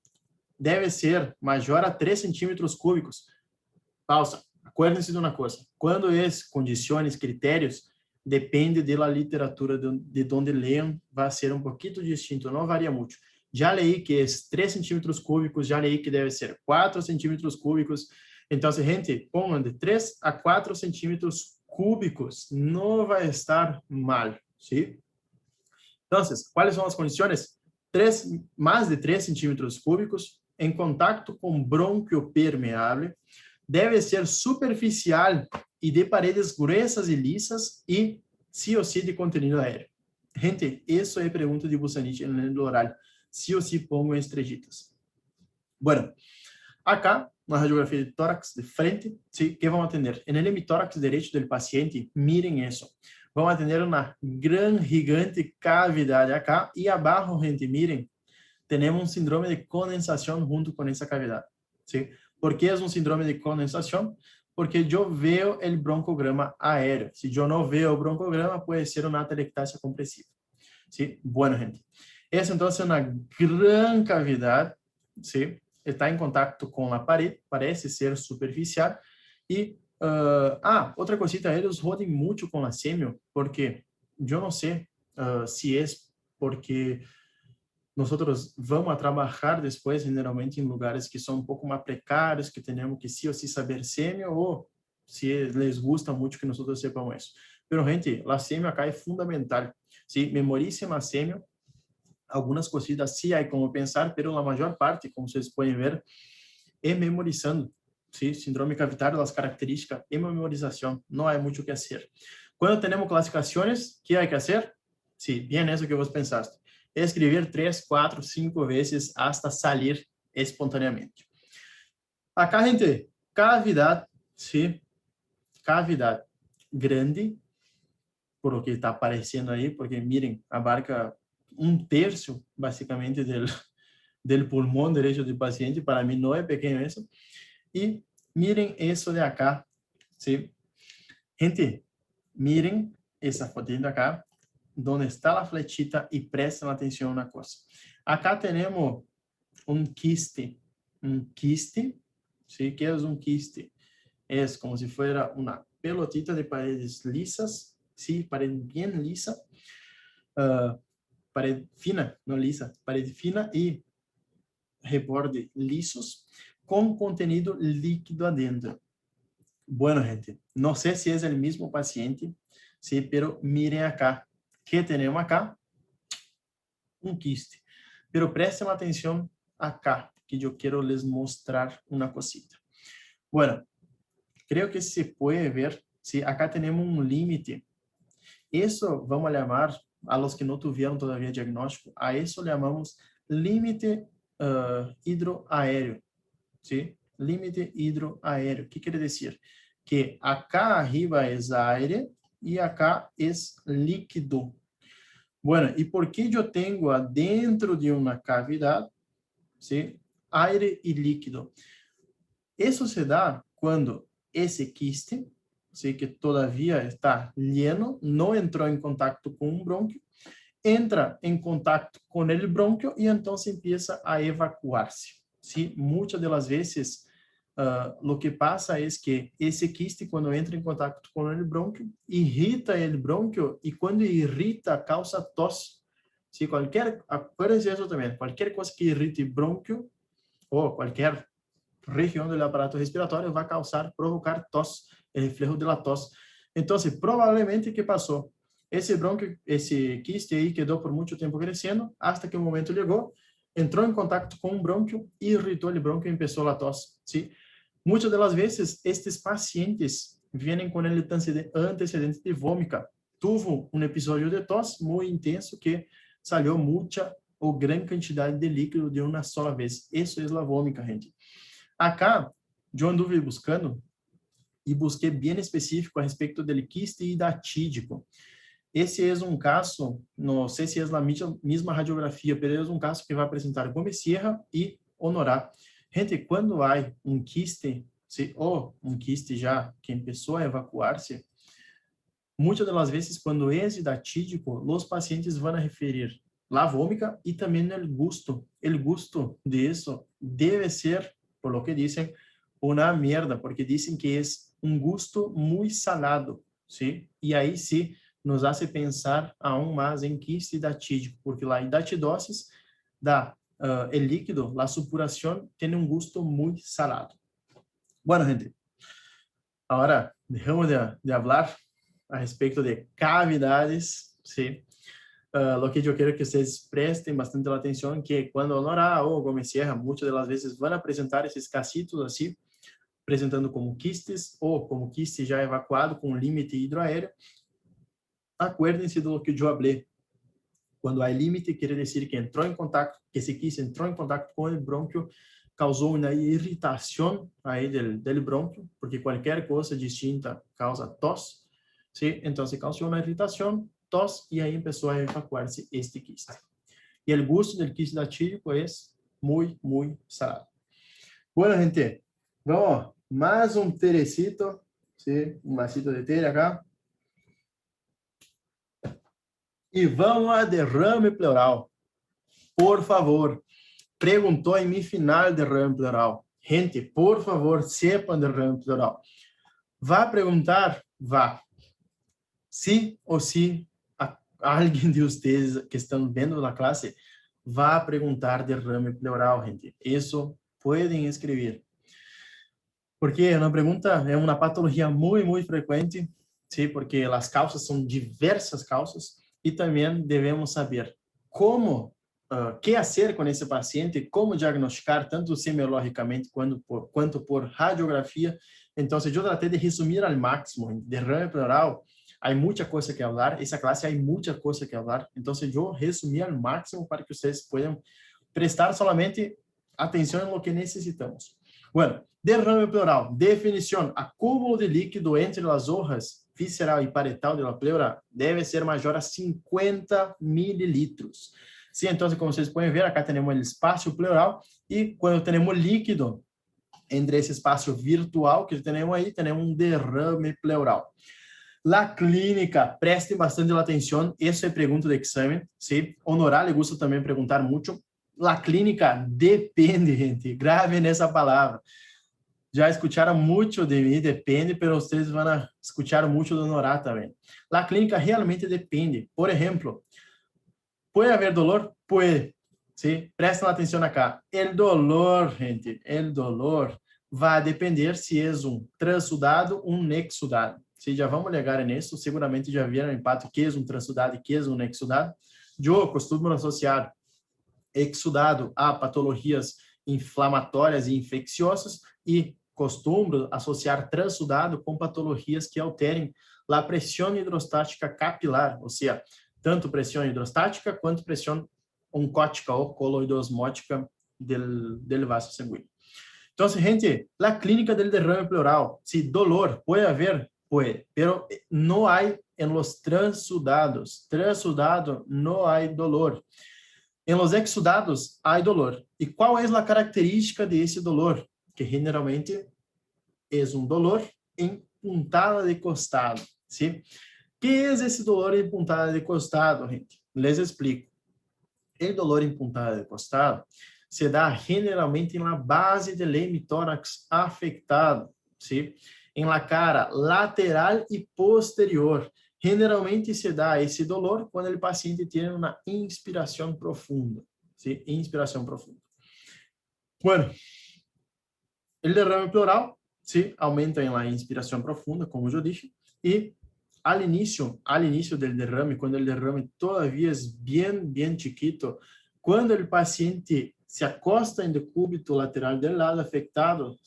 Debe ser mayor a 3 centímetros cúbicos. Pausa. Acuérdense de una cosa, cuando es condiciones, criterios, depende de la literatura de donde lean, va a ser un poquito distinto, no varía mucho. Já leí que é 3 centímetros cúbicos, já leí que deve ser 4 centímetros cúbicos. Então, gente, pongan de 3 a 4 centímetros cúbicos, não vai estar mal, ¿sí? Então, ¿cuáles são as condições? Mais de 3 centímetros cúbicos, em contato com brônquio permeável, deve ser superficial e de paredes gruesas e lisas e, sí o sí, de contenido aéreo. Gente, isso é pergunta de Busanich no oral. Sí o sí pongo estrellitas. Bueno, acá, na radiografia de tórax de frente, ¿sí? ¿Qué vamos a tener? En el hemitórax derecho del paciente, miren eso. Vamos a tener una gran, gigante cavidad acá y abajo, gente, miren, tenemos un síndrome de condensación junto con esa cavidad, ¿sí? ¿Por qué es un síndrome de condensación? Porque yo veo el broncograma aéreo. Si yo no veo el broncograma, puede ser una atelectasia compresiva, ¿sí? Bueno, gente. Essa, então, é uma grande cavidade, sim? Está em contato com a parede, parece ser superficial. E, outra cosita, eles rodem muito com a sêmio, porque eu não sei se é porque nós vamos a trabalhar depois, generalmente, em lugares que são um pouco mais precários, que temos que sí ou sí saber sêmio, ou se les gusta muito que nós sepamos isso. Pero, gente, a sêmio acá é fundamental. ¿Sí? Memoricem a sêmio. Algunas cositas sí hay como pensar, pero la mayor parte, como ustedes pueden ver, es memorizando. ¿Sí? Síndrome cavitario, las características y memorización. No hay mucho que hacer. Cuando tenemos clasificaciones, ¿qué hay que hacer? Sí, bien eso que vos pensaste. Escribir 3, 4, 5 veces hasta salir espontaneamente. Acá, gente, cavidad, ¿sí? Cavidad grande, por lo que está apareciendo ahí, porque miren, abarca 1/3, basicamente, del pulmón derecho del paciente. Para mí no es pequeño eso. Y miren eso de acá, ¿sí? Gente, miren esa fotito acá, donde está la flechita, y presten atención a una cosa. Acá tenemos un quiste, ¿sí? ¿Qué es un quiste? Es como si fuera una pelotita de paredes lisas, ¿sí? Pared bien lisa, pared fina, no lisa, pared fina y reborde lisos con contenido líquido adentro. Bueno, gente, no sé si es el mismo paciente, sí, pero miren acá. ¿Qué tenemos acá? Un quiste. Pero presten atención acá, que yo quiero les mostrar una cosita. Bueno, creo que se puede ver, sí, acá tenemos un límite. Eso vamos a llamar, a los que no tuvieron todavía diagnóstico, a eso le llamamos límite hidroaéreo, ¿sí? Límite hidroaéreo. ¿Qué quiere decir? Que acá arriba es aire y acá es líquido. Bueno, ¿y por qué yo tengo adentro de una cavidad, ¿sí?, aire y líquido? Eso se da cuando ese quiste, ¿sí?, que todavía está lleno, no entró en contacto con un bronquio, entra en contacto con el bronquio y entonces empieza a evacuarse, ¿sí? Muchas de las veces lo que pasa es que ese quiste cuando entra en contacto con el bronquio, irrita el bronquio y cuando irrita causa tos. ¿Sí? Acuérdense eso también, cualquier cosa que irrite bronquio o cualquier región del aparato respiratório vai causar, provocar tos, el reflejo de la tos. Entonces, probablemente, ¿qué pasó? Ese bronquio, ese quiste ahí quedó por mucho tiempo creciendo, hasta que un momento llegó, entró en contacto con un bronquio, irritó el bronquio y empezó la tos, ¿sí? Muchas de las veces, estos pacientes vienen con el antecedente de vómito. Tuvo un episodio de tos muy intenso que salió mucha o gran cantidad de líquido de una sola vez. Eso es la vómica, gente. Acá, eu anduve buscando e busquei bem específico a respeito do quiste hidatídico. Esse é um caso, não sei se é a mesma radiografia, mas é um caso que vai apresentar Gomes Sierra e Honorá. Gente, quando há um quiste, ou um quiste já que começou a evacuar-se, muitas das vezes, quando é hidatídico, os pacientes vão referir la vômica e também o gusto. O gusto disso deve ser, por lo que dicen, una mierda, porque dicen que es un gusto muy salado, ¿sí? Y ahí sí nos hace pensar aún más en quiste hidatídico, porque la hidatidosis da el líquido, la supuración, tiene un gusto muy salado. Bueno, gente, ahora dejamos de hablar a respeito de cavidades, ¿sí? Lo que yo quiero que ustedes presten bastante atención, que cuando Honorá o Gomes Sierra, muchas de las veces van a presentar esses casitos así, apresentando como quistes ou como quiste já evacuado com límite hidroaéreo. Acuérdense do que eu falei. Quando há límite, quer dizer que entrou em contato, que esse quiste entrou em contato com o brônquio, causou uma irritação aí del brônquio, porque qualquer coisa distinta causa tos, ¿sí? Então, causou uma irritação, tos, e aí começou a evacuar-se este quiste. E o gosto del quiste hidatídico é muito salado. Bueno, gente, vamos, más un terecito, ¿sí? Un vasito de té acá. E vamos a derrame pleural. Por favor, perguntou em mi final derrame pleural. Gente, por favor, sepam derrame pleural. Vá perguntar? Vá. Sí ou sí, alguém de vocês que estão vendo na classe, vá perguntar derrame pleural, gente. Isso podem escrever. Porque uma pergunta é uma patologia muito frequente, sim, porque as causas são diversas causas e também devemos saber como, que fazer com esse paciente, como diagnosticar tanto semiologicamente quanto por radiografia. Então, eu tratei de resumir ao máximo. Derrame pleural, há muita coisa que falar. Essa classe há muita coisa que falar. Então, eu resumi ao máximo para que vocês possam prestar solamente atenção no que necessitamos. Bueno, derrame pleural. Definición: acúmulo de líquido entre las hojas visceral y parietal de la pleura debe ser mayor a 50 mililitros. Sí, entonces, como vocês pueden ver, acá tenemos el espacio pleural y cuando tenemos líquido entre ese espacio virtual que tenemos ahí, tenemos un derrame pleural. La clínica, prestem bastante atención, eso es pregunta de examen, ¿sí? Honorar le gusta también preguntar mucho. La clínica depende, gente, graven essa palavra. Já escutaram muito de mim, depende, mas vocês vão escutar muito do Honorá também. La clínica realmente depende. Por exemplo, pode haver dolor? Pode. ¿Sí? Prestem atenção acá. El dolor, gente, el dolor vai depender se é um transudado ou um exudado. ¿Sí? Já vamos chegar nisso. Seguramente já viram em pato que é um transudado e que é um exudado. Eu costumo associar exudado a patologias inflamatórias e infecciosas e costumo associar transudado com patologias que alterem a pressão hidrostática capilar, ou seja, tanto pressão hidrostática quanto pressão oncótica ou coloidosmótica del vaso sanguíneo. Então, gente, a clínica del derrame pleural, se dolor, pode haver puede, pero no hay en los transudados. Transudado no hay dolor. En los exudados hay dolor. ¿Y cuál es la característica de ese dolor? Que generalmente es un dolor en puntada de costado, ¿sí? ¿Qué es esse dolor em puntada de costado, gente? Les explico. El dolor em puntada de costado se dá generalmente na base do hemitórax afetado, ¿sí? Em la cara lateral e posterior. Generalmente se dá esse dolor quando o paciente tem uma inspiração profunda, ¿sí? Inspiração profunda. Bueno, el derrame pleural, ¿sí? Aumenta en la inspiración profunda, como yo dije, y al inicio del derrame, cuando el derrame todavía es bien chiquito, cuando el paciente se acosta en el cúbito lateral del lado afectado,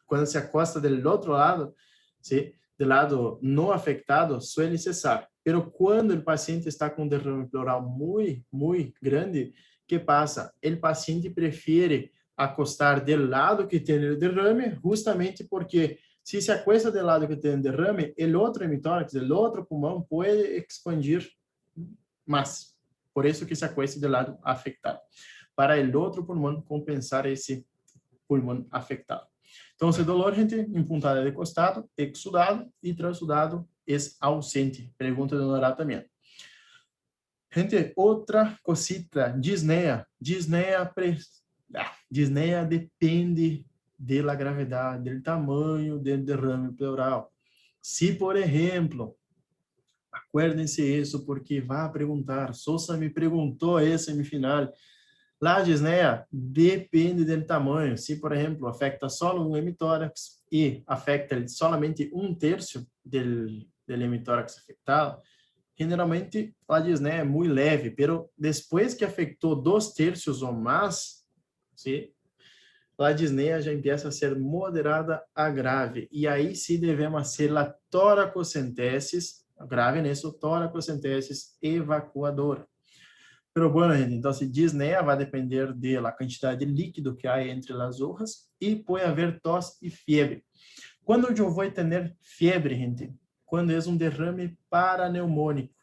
cuando se acosta del otro lado, ¿sí? Del lado no afectado, suele cesar. Pero cuando el paciente está con un derrame pleural muy grande, ¿qué pasa? El paciente prefiere acostar del lado que tiene el derrame, justamente porque si se acuesta del lado que tiene el derrame, el otro hemitórax, el otro pulmón puede expandir más. Por eso que se acuesta del lado afectado, para el otro pulmón compensar ese pulmón afectado. Entonces, dolor, gente, en puntada de costado, exudado y transudado es ausente. Pregunta de Honorato también. Gente, outra cosita, disneia. Disneia depende da gravidade, do tamanho do derrame pleural. Se, por exemplo, acuérdense isso, porque vai perguntar, Sousa me perguntou essa semifinal. La disneia depende do tamanho. Se, por exemplo, afeta só um hemitórax e afeta somente 1/3 do hemitórax afetado, generalmente a disneia é muito leve, pero depois que afetou 2/3 ou mais, ¿sí? A disneia já começa a ser moderada a grave. E aí sim devemos fazer a toracocentesis, grave nisso, toracocentesis evacuadora. Pero bueno, gente, então, disneia vai depender da quantidade de líquido que há entre as hojas e pode haver tosse e febre. Quando eu vou ter febre, gente? Quando é um derrame paraneumônico,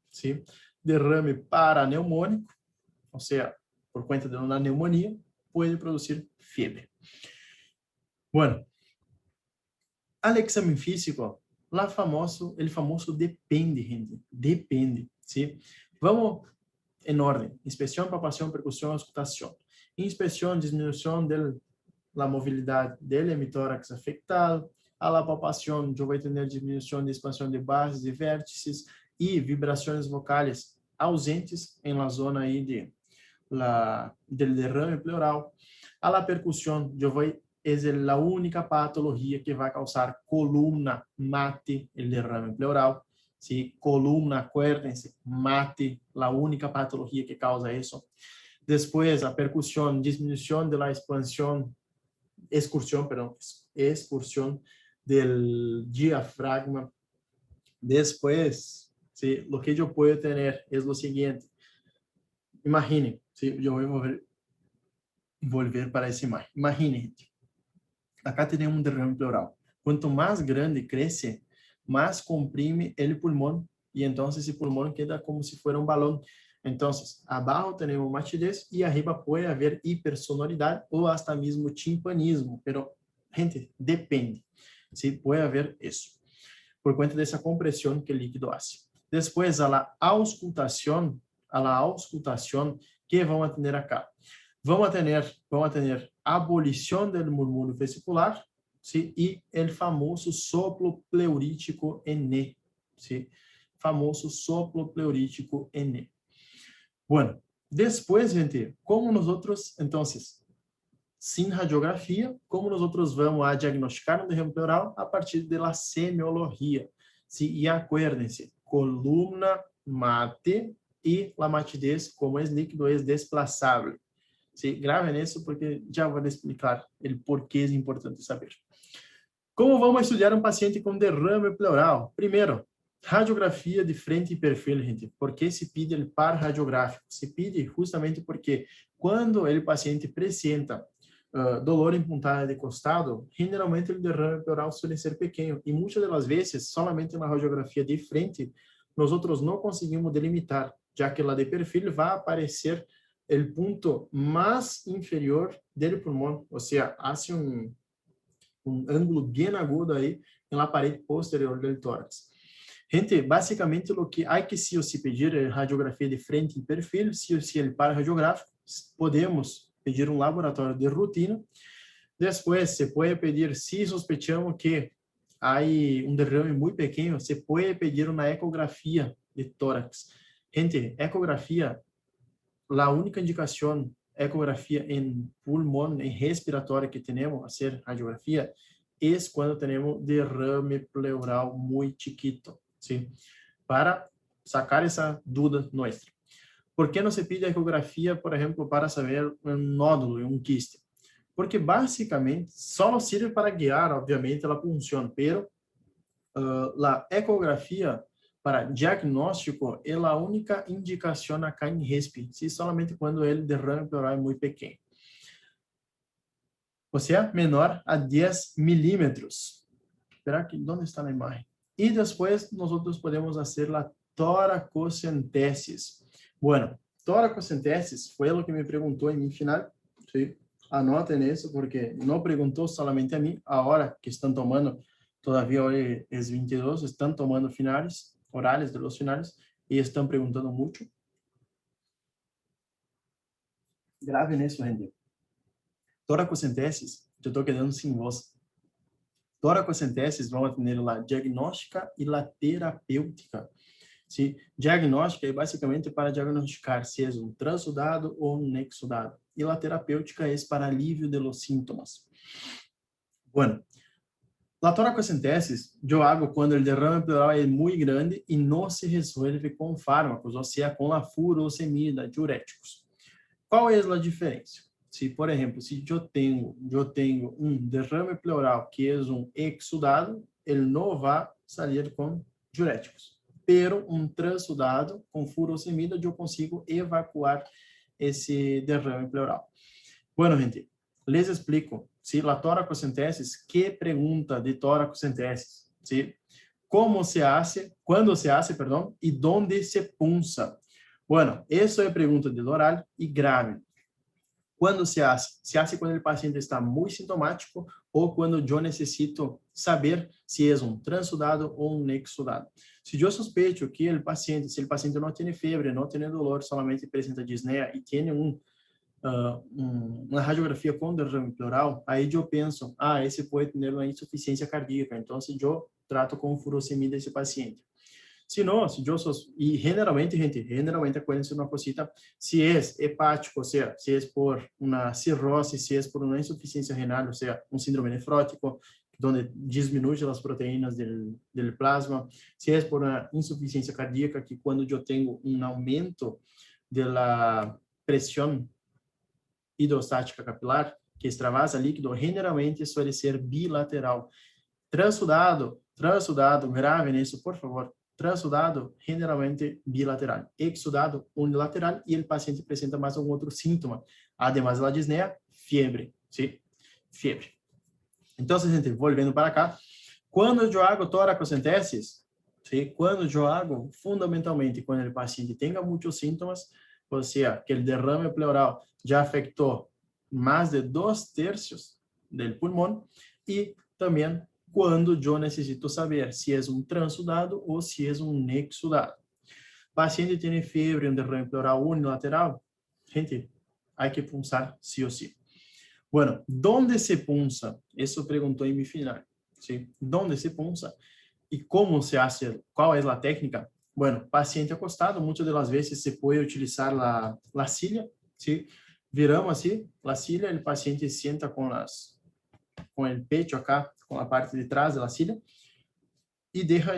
¿sí? Derrame paraneumônico, ou seja, por conta de uma pneumonia, pode produzir febre. Bueno, al exame físico, el famoso depende, gente, depende, ¿sí? Vamos en orden: inspección, palpación, percusión, auscultación. Inspección, disminución de la movilidad del hemitórax afectado. A la palpación, yo voy a tener disminución de expansión de bases y vértices y vibraciones vocales ausentes en la zona ahí del derrame pleural. A la percusión, yo voy es la única patología que va a causar columna, mate el derrame pleural. ¿Sí? Columna, acuérdense, mate, la única patología que causa eso. Después, la percusión, disminución de la excursión del diafragma. Después, ¿sí? Lo que yo puedo tener es lo siguiente. Imaginen, ¿sí? Yo voy a volver para esa imagen. Imaginen, acá tenemos un derrame pleural. Cuanto más grande crece, más comprime el pulmón y entonces el pulmón queda como si fuera un balón. Entonces, abajo tenemos matidez y arriba puede haber hipersonoridad o hasta mismo timpanismo, pero, gente, depende. ¿Sí? Puede haber eso, por cuenta de esa compresión que el líquido hace. Después, a la auscultación, ¿qué vamos a tener acá? Vamos a tener abolición del murmúrio vesicular, ¿sí? Y el famoso soplo pleurítico en ¿sí? Famoso soplo pleurítico en Bueno, después, gente, como nosotros, entonces, sin radiografía, como nosotros vamos a diagnosticar un derrame pleural a partir de la semiología, ¿sí? Y acuérdense, columna, mate y la matidez, como es líquido, es desplazable. ¿Sí? Graben eso porque ya voy a explicar el por qué es importante saber. Como vamos a estudiar um paciente com derrame pleural? Primeiro, radiografia de frente e perfil, gente. Por que se pide o par radiográfico? Se pide justamente porque quando o paciente apresenta dolor em puntada de costado, generalmente o derrame pleural suele ser pequeno e muitas das vezes, solamente na radiografia de frente, nós outros não conseguimos delimitar, já que lá de perfil vai aparecer o ponto mais inferior do pulmão, ou seja, hace um ângulo bem agudo aí na parede posterior do tórax. Gente, basicamente o que há que sim ou se pedir é radiografia de frente e perfil, sim ou sim el par radiográfico, podemos pedir um laboratório de rotina. Depois, se pode pedir, se sospechamos que há um derrame muito pequeno, se pode pedir uma ecografia de tórax. Gente, ecografia, a única indicação ecografia em pulmão, em respiratório que temos a ser radiografia, é quando temos derrame pleural muito chiquito, ¿sí? Para sacar essa dúvida nossa. Por que não se pide ecografia, por exemplo, para saber um nódulo, um quiste? Porque basicamente só sirve para guiar, obviamente, a punção, pero a ecografia para diagnóstico é a única indicação acá em RESP, se somente quando ele derrame pleural é muito pequeno. Ou seja, menor a 10 milímetros. Espera que, onde está a imagem? E depois, nós podemos fazer a toracocentesis. Bueno, toracocentesis foi o que me perguntou em mi final. ¿Sí? Anoten isso, porque não perguntou solamente a mim. A hora que estão tomando, todavía hoje é 22, estão tomando finais, orales de los finales, e estão perguntando muito. Grave isso, gente. Toracocentesis, eu estou quedando sem voz. Toracocentesis vão ter a diagnóstica e a terapêutica. ¿Sí? Diagnóstica é basicamente para diagnosticar se é um transudado ou um exudado. E a terapêutica é para alívio de los síntomas. Bueno, a toracocentesis eu hago quando o derrame pleural é muito grande e não se resolve com fármacos, ou seja, com a furosemida, diuréticos. Qual é a diferença? Se, por exemplo, se eu tenho um derrame pleural que é um exudado, ele não vai sair com diuréticos. Pero um transudado com furosemida, eu consigo evacuar esse derrame pleural. Bueno, gente, les explico. ¿Sí? La toracocentesis, ¿qué pregunta de toracocentesis? ¿Sí? ¿Cómo se hace? ¿Cuándo se hace, perdón? ¿Y dónde se punza? Bueno, eso es pregunta del oral y grave. Quando se hace? Se hace quando o paciente está muito sintomático ou quando eu necessito saber se é um transudado ou um exudado. Se eu suspeito que o paciente, se o paciente não tem febre, não tem dolor, solamente apresenta disneia e tem uma radiografia com derrame pleural, aí eu penso, esse pode ter uma insuficiência cardíaca, então se eu trato com furosemida esse paciente. Se não, e generalmente, gente, acuérdense uma cosita, se é hepático, ou seja, se é por uma cirrose, se é por uma insuficiência renal, ou seja, um síndrome nefrótico, onde diminui as proteínas do plasma, se é por uma insuficiência cardíaca, que quando eu tenho um aumento da pressão hidrostática capilar, que extravasa líquido, generalmente suele ser bilateral. Transudado, grave nisso, por favor. Transudado, generalmente bilateral. Exudado, unilateral, e o paciente apresenta mais algum outro síntoma. Además da disneia, fiebre, ¿sí? Fiebre. Então, gente, voltando para cá, quando eu hago toracocentesis, ¿sí? Quando eu hago, fundamentalmente, quando o paciente tenha muitos sintomas, ou seja, que o derrame pleural já afetou mais de 2/3 do pulmão, e também quando eu necessito saber se é um transudado ou se é um exudado. Paciente tem febre, um derrame pleural unilateral, gente, há que punçar sí ou sí. Bueno, ¿dónde se punza? Isso perguntou em mi final, ¿sí? ¿Dónde se punza? E como se hace? Qual é a técnica? Bueno, paciente acostado, muitas das vezes se pode utilizar a silla, ¿sí? Viramos assim, a silla, o paciente senta com o pecho acá, com a parte de trás da silla, e deixa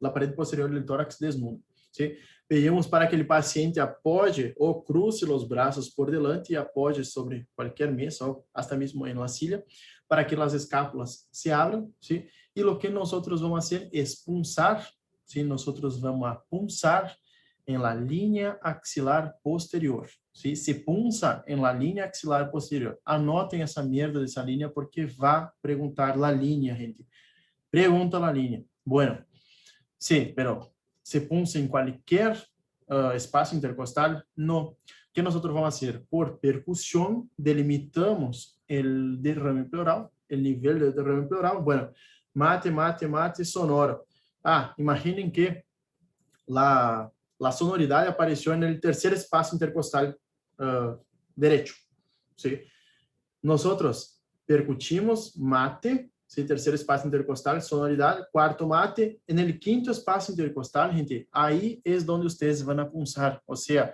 a parede posterior do tórax desnuda. ¿Sí? Pedimos para que o paciente apoie ou cruce os braços por delante e apoie sobre qualquer mesa ou até mesmo em la silla, para que as escápulas se abram, ¿sí? E o que nós vamos fazer é punçar, ¿sí? Nós vamos a punçar en la línea axilar posterior. ¿Sí? Se punza en la línea axilar posterior. Anoten essa merda dessa linha porque va a preguntar la línea, gente. Pregunta la línea. Bueno, sí, pero se punza en cualquier espacio intercostal? No. ¿Qué nosotros vamos a hacer? Por percusión delimitamos el derrame pleural, el nivel del derrame pleural. Bueno, mate, mate, mate, sonoro. Ah, imaginen que la sonoridad apareció en el tercer espacio intercostal derecho. ¿Sí? Nosotros percutimos mate, ¿sí? Tercer espacio intercostal, sonoridad, cuarto mate. En el quinto espacio intercostal, gente, ahí es donde ustedes van a punzar. O sea,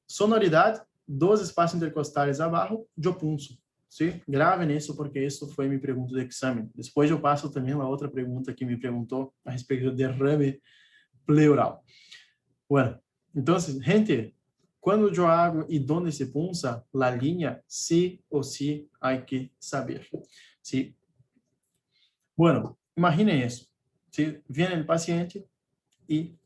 sonoridad, dos espacios intercostales abajo, yo punzo. ¿Sí? Graben eso porque eso fue mi pregunta de examen. Después yo paso también la otra pregunta que me preguntó a respecto del derrame pleural. Bueno, entonces, gente, cuando yo hago y dónde se punza la línea, sí o sí hay que saber. ¿Sí? Bueno, imaginen eso. ¿Sí? Viene el paciente y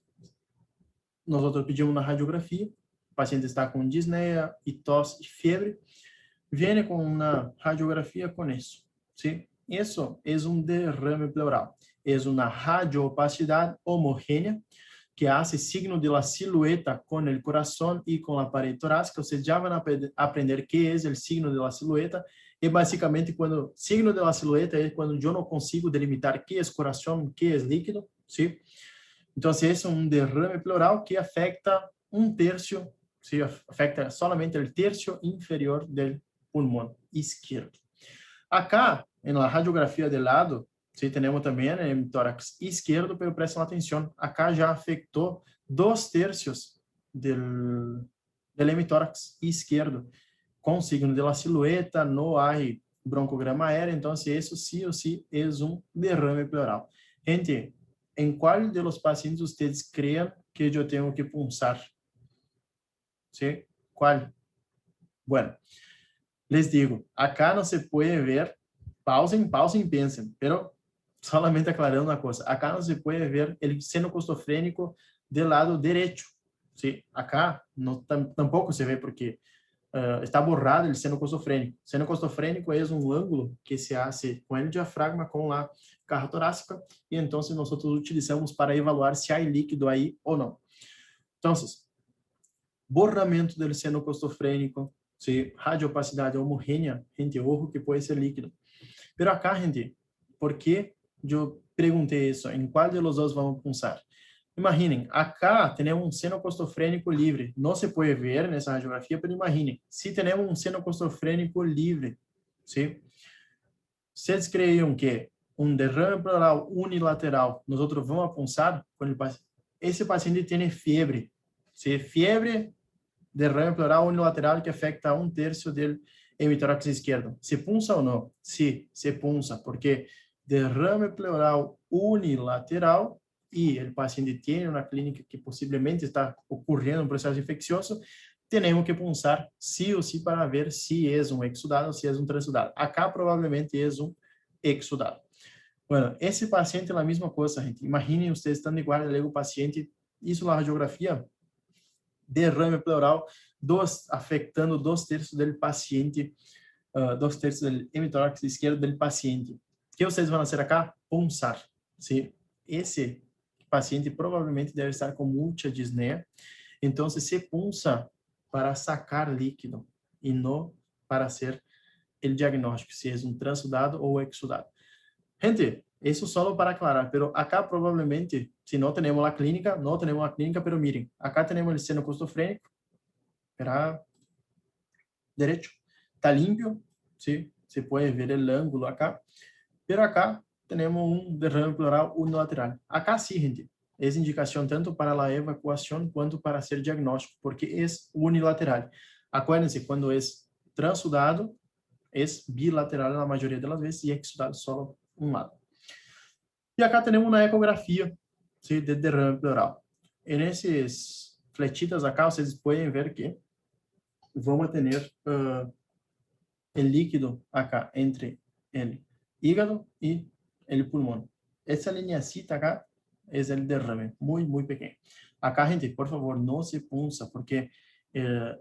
nosotros pedimos una radiografía. El paciente está con disnea y tos y fiebre. Viene con una radiografía con eso. ¿Sí? Eso es un derrame pleural. Es una radioopacidad homogénea que hace signo de la silueta con el corazón y con la pared torácica. Ustedes ya van a aprender qué es el signo de la silueta. Y básicamente, cuando signo de la silueta es cuando yo no consigo delimitar qué es corazón, qué es líquido, ¿sí? Entonces, es un derrame pleural que afecta un tercio, ¿sí? Afecta solamente el tercio inferior del pulmón izquierdo. Acá, en la radiografía de lado, sí, tenemos también el hemitórax izquierdo, pero presten atención, acá ya afectó 2/3 del hemitórax izquierdo, con signo de la silueta, no hay broncograma aéreo, entonces eso sí o sí es un derrame pleural. Gente, ¿en cuál de los pacientes ustedes creen que yo tengo que punzar? ¿Sí? ¿Cuál? Bueno, les digo, acá no se puede ver, pausen, pausen y piensen, pero solamente aclarando una cosa, acá no se puede ver el seno costofrénico del lado derecho, ¿sí? Acá no, tampoco se ve porque está borrado el seno costofrénico. Seno costofrénico es un ángulo que se hace con el diafragma, con la caja torácica, y entonces nosotros utilizamos para evaluar si hay líquido ahí o no. Entonces, borramento del seno costofrénico, ¿sí? Radioopacidad homogénea, gente, ojo que puede ser líquido. Pero acá, gente, ¿por qué yo pregunté eso? ¿En cuál de los dos vamos a punzar? Imaginen, acá tenemos un seno costofrénico livre. Não se pode ver nessa radiografia, pero imaginem, se temos um seno costofrénico livre, ¿sí? Vocês creiam que um derrame pleural unilateral, nós outros vamos apunçar quando esse paciente tem febre, ¿sí? Fiebre, derrame pleural unilateral que afeta 1/3 do hemitórax esquerdo. Se punza ou não? Sim, se punza, porque derrame pleural unilateral y el paciente tiene una clínica que posiblemente está ocurriendo un proceso infeccioso, tenemos que punzar sí o sí para ver si es un exudado o si es un transudado. Acá probablemente es un exudado. Bueno, esse paciente é a mesma coisa, gente. Imaginem vocês estando igual, o paciente, isso na radiografia, derrame pleural, afetando 2/3 do paciente, 2/3 do hemitórax esquerdo do paciente. O que vocês vão fazer acá? Punçar. ¿Sí? Esse paciente provavelmente deve estar com muita disneia, então se punça para sacar líquido e não para ser o diagnóstico, se é um transudado ou exudado. Gente, isso só para aclarar, pero acá provavelmente, se não temos a clínica, não temos a clínica, pero miren, acá temos o seno costofrénico, para derecho, está limpio, ¿sí? Se pode ver o ângulo acá, pero acá tenemos un derrame pleural unilateral. Acá sí, gente, es indicación tanto para la evacuación cuanto para hacer diagnóstico, porque es unilateral. Acuérdense, cuando es transudado, es bilateral la mayoría de las veces y exudado solo un lado. Y acá tenemos una ecografía, ¿sí? De derrame pleural. En esas flechitas acá, ustedes pueden ver que vamos a tener el líquido acá entre el hígado y el pulmón. Essa linhacita acá es el derrame, muy, muy pequeño. Acá, gente, por favor, no se punza, porque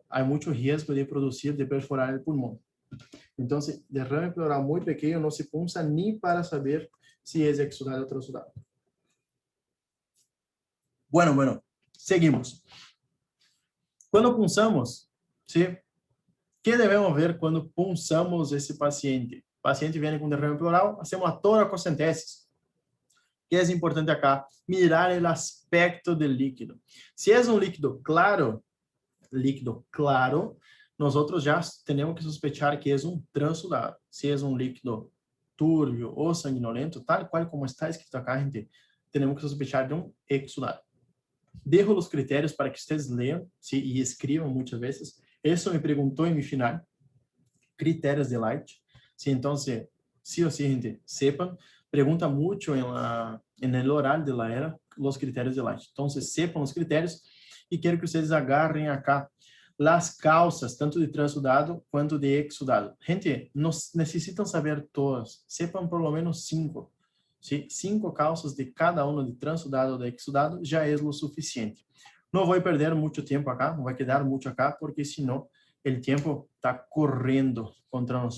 hay mucho riesgo de producir, de perforar el pulmón. Entonces, derrame pleural muy pequeño no se punza ni para saber si es exudado o transudado. Bueno, seguimos. Cuando punzamos, ¿sí? ¿Qué debemos ver cuando punzamos ese paciente? El paciente viene con derrame pleural, hacemos a toracocentesis. Que es importante acá, mirar el aspecto del líquido. Si es un líquido claro, nosotros ya tenemos que sospechar que es un transudado. Si es un líquido turbio o sanguinolento, tal cual como está escrito acá, gente, tenemos que sospechar de un exudado. Dejo los criterios para que ustedes lean, ¿sí? Y escriban muchas veces. Eso me preguntó en mi final. Critérios de Light. ¿Sí? Entonces, sí o sí, gente, sepan. Pregunta mucho en el oral de la era los criterios de Light. Entonces, sepan los criterios y quiero que ustedes agarren acá las causas, tanto de transudado quanto de exudado. Gente, no necesitan saber todas. Sepan por lo menos 5. ¿Sí? 5 causas de cada uno de transudado ou de exudado já é o suficiente. Não vou perder muito tempo acá, não vai quedar muito acá, porque senão o tempo está correndo contra nós.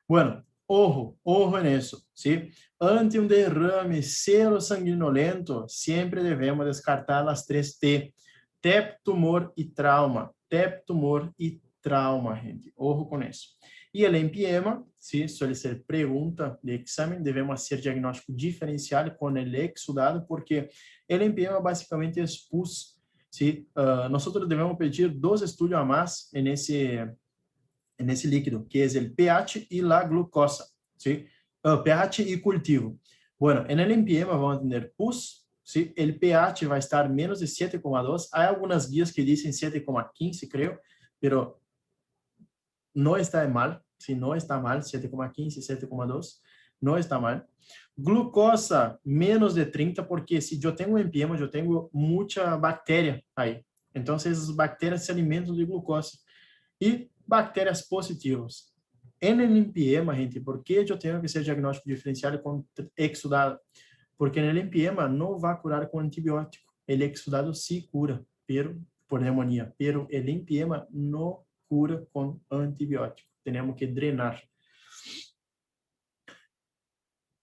Bueno, ojo en eso, ¿sí? Ante un derrame serosanguinolento, siempre debemos descartar las 3 T. TEP, tumor y trauma. TEP, tumor y trauma, gente. Ojo con eso. Y el empiema, ¿sí? Suele ser pregunta de examen. Debemos hacer diagnóstico diferencial con el exudado, porque el empiema básicamente es pus. ¿Sí? Nosotros debemos pedir 2 estudios a más en ese líquido, que es el pH y la glucosa, ¿sí? pH y cultivo. Bueno, en el empiema vamos a tener pus, ¿sí? El pH va a estar menos de 7,2. Hay algunas guías que dicen 7,15, creo, pero no está mal, ¿sí? No está mal, 7,15, 7,2, no está mal. Glucosa, menos de 30, porque si yo tengo empiema, yo tengo mucha bacteria ahí. Entonces, esas bacterias se alimentan de glucosa. E bactérias positivas. En el empiema, gente, ¿por qué yo tengo que hacer diagnóstico diferencial con exudado? Porque en el empiema no va a curar con antibiótico. El exudado sí cura, pero por neumonía, pero el empiema no cura con antibiótico. Tenemos que drenar.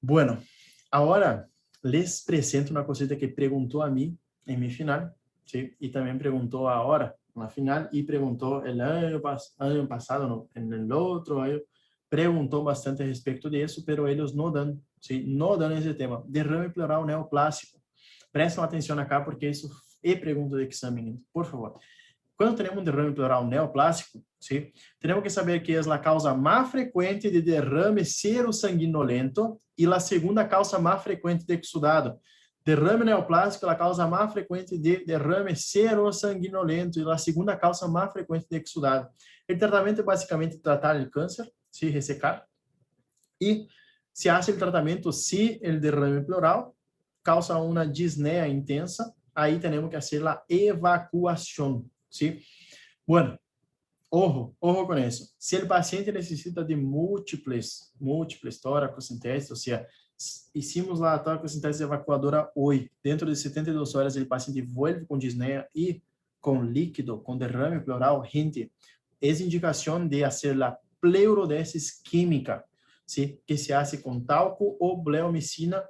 Bueno, ahora les presento una cosita que preguntó a mí en mi final, ¿sí? Y también preguntó ahora na final y preguntó el año pasado, no, en el otro año, preguntó bastante respecto de eso, pero ellos no dan, ¿sí? No dan ese tema. Derrame pleural neoplásico. Prestem atención acá porque eso es pregunta de examen, por favor. Quando temos um derrame pleural neoplásico, ¿sí? Temos que saber que é a causa mais frequente de derrame serosanguinolento e a segunda causa mais frequente de exudado. Derrame neoplásico é a causa mais frequente de derrame serosanguinolento e a segunda causa mais frequente de exudado. O tratamento é basicamente tratar o câncer, se ressecar, e se hace o tratamento se o derrame pleural causa uma disnea intensa, aí temos que fazer a evacuação. ¿Sí? Bueno, ojo con eso. Si el paciente necesita de múltiples toracocentesis, o sea, hicimos la toracocentesis evacuadora hoy, dentro de 72 horas el paciente vuelve con disnea y con líquido, con derrame pleural, gente, es indicación de hacer la pleurodesis química, ¿sí? Que se hace con talco o bleomicina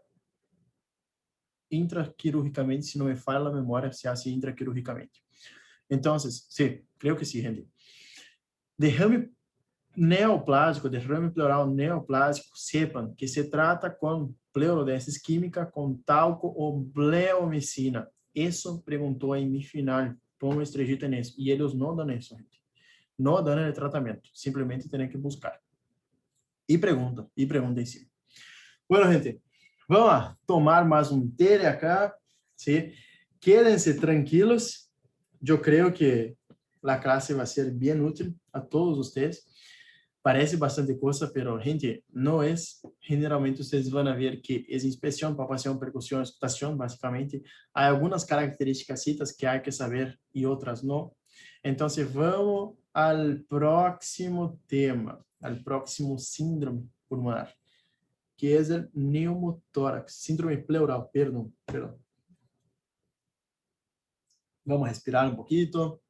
intraquirúrgicamente, si no me falla la memoria, se hace intraquirúrgicamente. Entonces, sí, creo que sí, Henry. Derrame neoplásico, derrame pleural neoplásico, sepan que se trata con pleurodesis química, con talco o bleomicina. Eso preguntó en mi final, pongo estrellita en eso. Y ellos no dan eso, gente. No dan el tratamiento, simplemente tienen que buscar. Y pregunta en sí. Bueno, gente, vamos a tomar más un té de acá, ¿sí? Quédense tranquilos. Yo creo que la clase va a ser bien útil a todos ustedes. Parece bastante cosa, pero gente, no es. Generalmente ustedes van a ver que es inspección, palpación, percusión, escutación, básicamente. Hay algunas características que hay que saber y otras no. Entonces vamos al próximo tema, al próximo síndrome pulmonar, que es el neumotórax, síndrome pleural, perdón. Vamos a respirar un poquito,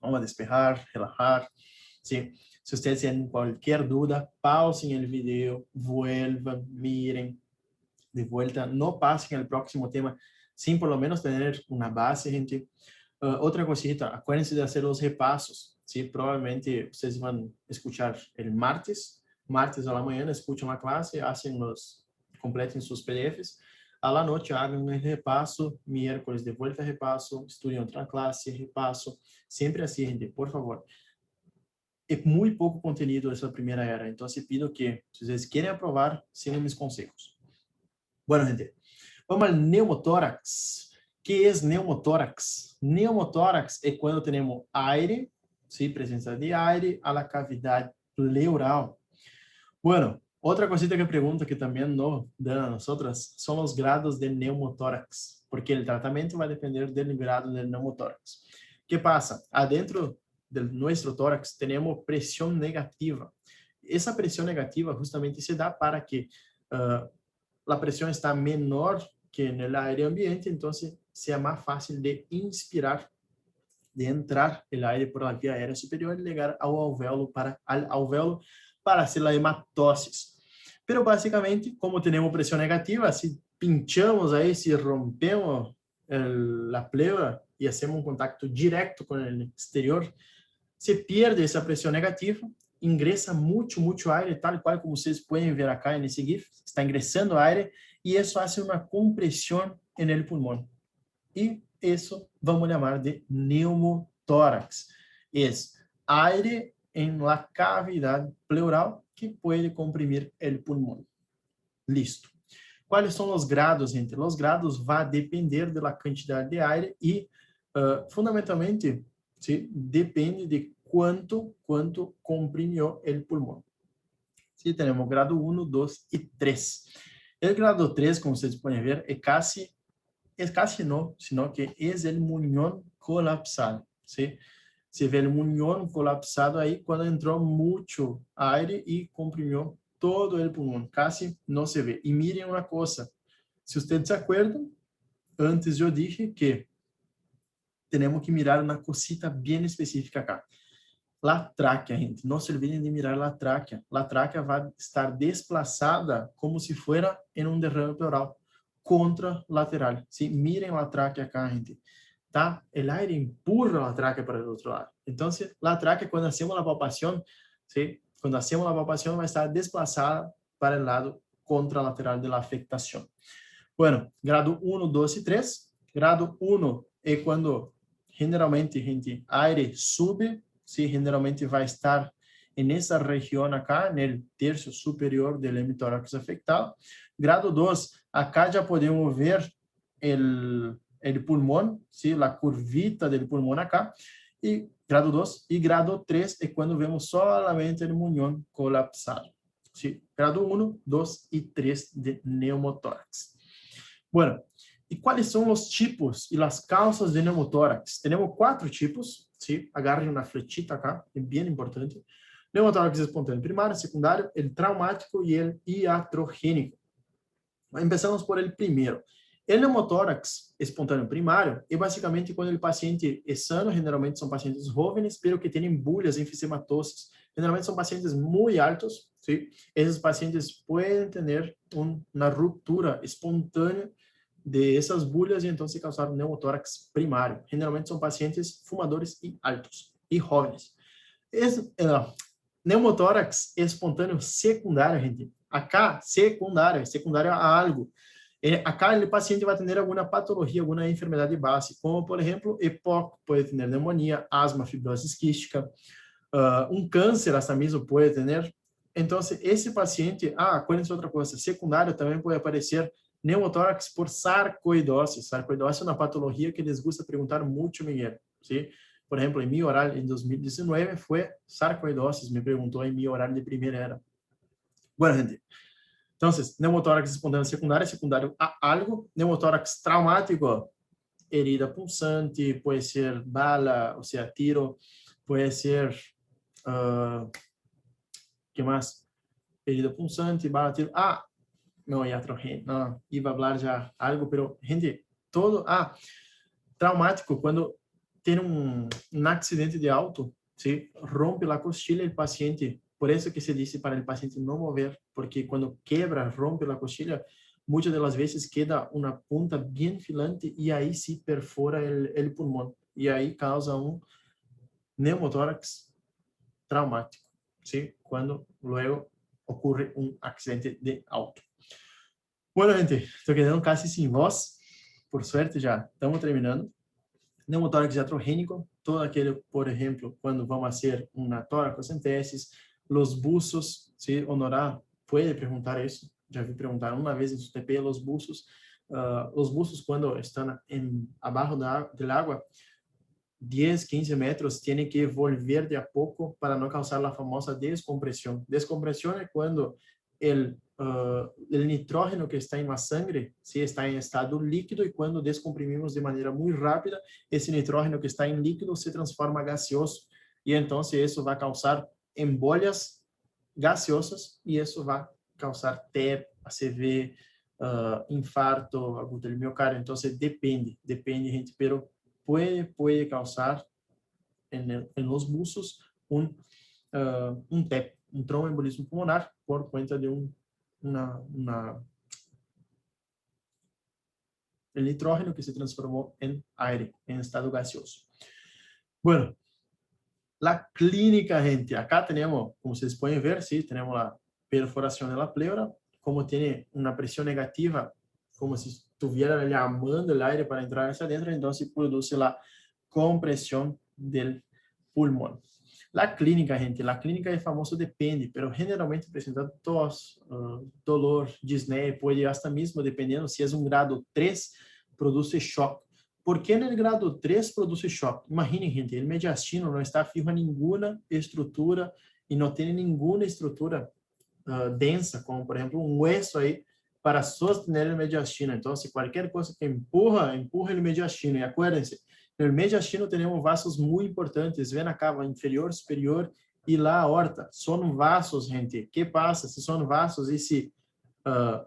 vamos a despejar, relajar, ¿sí? Si ustedes tienen cualquier duda, pausen el video, vuelvan, miren, de vuelta, no pasen al próximo tema sin por lo menos tener una base, gente. Otra cosita, acuérdense de hacer los repasos, ¿sí? Probablemente ustedes van a escuchar el martes a la mañana, escuchan la clase, completen sus PDFs. A la noche hagan el repaso, miércoles de vuelta a repaso, estudian otra clase, repaso, siempre así, gente, por favor. Es muy poco contenido esa primera era, entonces pido que, si ustedes quieren aprobar, sigan mis consejos. Bueno, gente, vamos al neumotórax. ¿Qué es neumotórax? Neumotórax es cuando tenemos aire, ¿sí? Presencia de aire a la cavidad pleural. Bueno, otra cosita que pregunto que también no dan a nosotras son los grados de neumotórax, porque el tratamiento va a depender del grado del neumotórax. ¿Qué pasa? Adentro de nuestro tórax tenemos presión negativa. Esa presión negativa justamente se da para que la presión está menor que en el aire ambiente, entonces sea más fácil de inspirar, de entrar el aire por la vía aérea superior y llegar al alvéolo para hacer la hematosis. Pero básicamente, como tenemos presión negativa, si pinchamos ahí, si rompemos la pleura y hacemos un contacto directo con el exterior, se pierde esa presión negativa, ingresa mucho aire, tal cual como ustedes pueden ver acá en ese GIF, está ingresando aire y eso hace una compresión en el pulmón. Y eso vamos a llamar de neumotórax. Es aire en la cavidad pleural que puede comprimir el pulmón. Listo. ¿Cuáles son los grados, gente? Los grados van a depender de la cantidad de aire y, fundamentalmente, ¿sí? Depende de cuánto comprimió el pulmón. Sí, tenemos grado 1, 2 y 3. El grado 3, como ustedes pueden ver, es casi no, sino que es el muñón colapsado, ¿sí? Se ve el muñón colapsado ahí cuando entró mucho aire y comprimió todo el pulmón, casi no se ve. Y miren una cosa, si ustedes se acuerdan, antes yo dije que tenemos que mirar una cosita bien específica acá. La tráquea, gente, no se olviden de mirar la tráquea. La tráquea va a estar desplazada como si fuera en un derrame pleural, contralateral. ¿Sí? Miren la tráquea acá, gente. ¿Tá? El aire empurra la tráquea para el otro lado. Entonces, la tráquea, cuando hacemos la palpación, ¿sí? Cuando hacemos la palpación, va a estar desplazada para el lado contralateral de la afectación. Bueno, grado 1, 2 y 3. Grado 1 es cuando generalmente, gente, aire sube, ¿sí? Generalmente va a estar en esa región acá, en el tercio superior del hemitórax afectado. Grado 2, acá ya podemos ver el pulmón, ¿sí? La curvita del pulmón acá. Y grado 2 y grado 3 es cuando vemos solamente el muñón colapsado. ¿Sí? Grado 1, 2 y 3 de neumotórax. Bueno, ¿y cuáles son los tipos y las causas de neumotórax? Tenemos 4 tipos, ¿sí? Agarren una flechita acá, es bien importante. Neumotórax espontâneo primario, secundario, el traumático y el iatrogénico. Empezamos por el primero. El neumotórax espontâneo primário é basicamente quando o paciente é sano, generalmente são pacientes jovens, pero que têm bolhas enfisematosas. Generalmente são pacientes muito altos, ¿sí? Esses pacientes podem ter uma ruptura espontânea de essas bolhas e então se causar um neumotórax primário. Generalmente são pacientes fumadores e altos e jovens. Neumotórax espontâneo secundário, gente. Acá, secundário a algo. Acá o paciente vai ter alguma patologia, alguma enfermidade base, como, por exemplo, EPOC, pode ter pneumonia, asma, fibrose quística, um câncer hasta mesmo pode ter. Então, esse paciente, acuérdense outra coisa, secundário também pode aparecer neumotórax por sarcoidose. Sarcoidose é uma patologia que les gusta perguntar muito, Miguel, ¿sí? Por ejemplo, en mi oral en 2019 fue sarcoidosis, me preguntó en mi oral de primera era. Bueno, gente, entonces, neumotórax espontâneo secundário a algo, neumotórax traumático, herida pulsante, puede ser bala, o sea, tiro, puede ser, ¿qué más? Herida pulsante, bala, tiro, no, iatrogénico, no, iba a hablar ya algo, pero, gente, todo, traumático quando tem um acidente de auto, ¿sí? Rompe a costilla, o paciente, por isso que se diz para o paciente não mover, porque quando quebra, rompe a costilla, muitas das vezes queda uma punta bem filante e aí se perfora o pulmão e aí causa um pneumotórax traumático, ¿sí? Quando luego ocorre um acidente de auto. Bueno, gente, estou quedando casi sem voz, por suerte já estamos terminando. Pneumotórax iatrogênico, todo aquele, por exemplo, quando vamos fazer uma toracocentesis, os buços, se Honorá pode perguntar isso, já vi perguntar uma vez em su TP, os buços quando estão abaixo da água, 10, 15 metros, tienen que volver de a poco para no causar la famosa descompresión. Descompresión es cuando el nitrógeno que está en la sangre sí está en estado líquido y cuando descomprimimos de manera muy rápida, ese nitrógeno que está en líquido se transforma gaseoso y entonces eso va a causar embolias gaseosas y eso va a causar TEP, ACV, infarto agudo del miocardio. Entonces depende, gente, pero puede causar en los buços un TEP, un tromboembolismo pulmonar, por cuenta de el nitrógeno que se transformó en aire, en estado gaseoso. Bueno, la clínica, gente. Acá tenemos, como ustedes pueden ver, sí, tenemos la perforación de la pleura, como tiene una presión negativa, como si estuviera llamando el aire para entrar hacia adentro, entonces produce la compresión del pulmón. La clínica, gente, la clínica es famoso depende, pero generalmente presenta tos, dolor, disnea, puede hasta mismo, dependiendo si es un grado 3, produce shock. ¿Por qué en el grado 3 produce shock? Imaginen, gente, el mediastino no está fijo a ninguna estructura y no tiene ninguna estructura densa, como por ejemplo un hueso ahí para sostener el mediastino. Entonces, cualquier cosa que empuja el mediastino. Y acuérdense, en el mediastino tenemos vasos muy importantes. Ven acá, inferior, superior y la aorta. Son vasos, gente. ¿Qué pasa si son vasos y si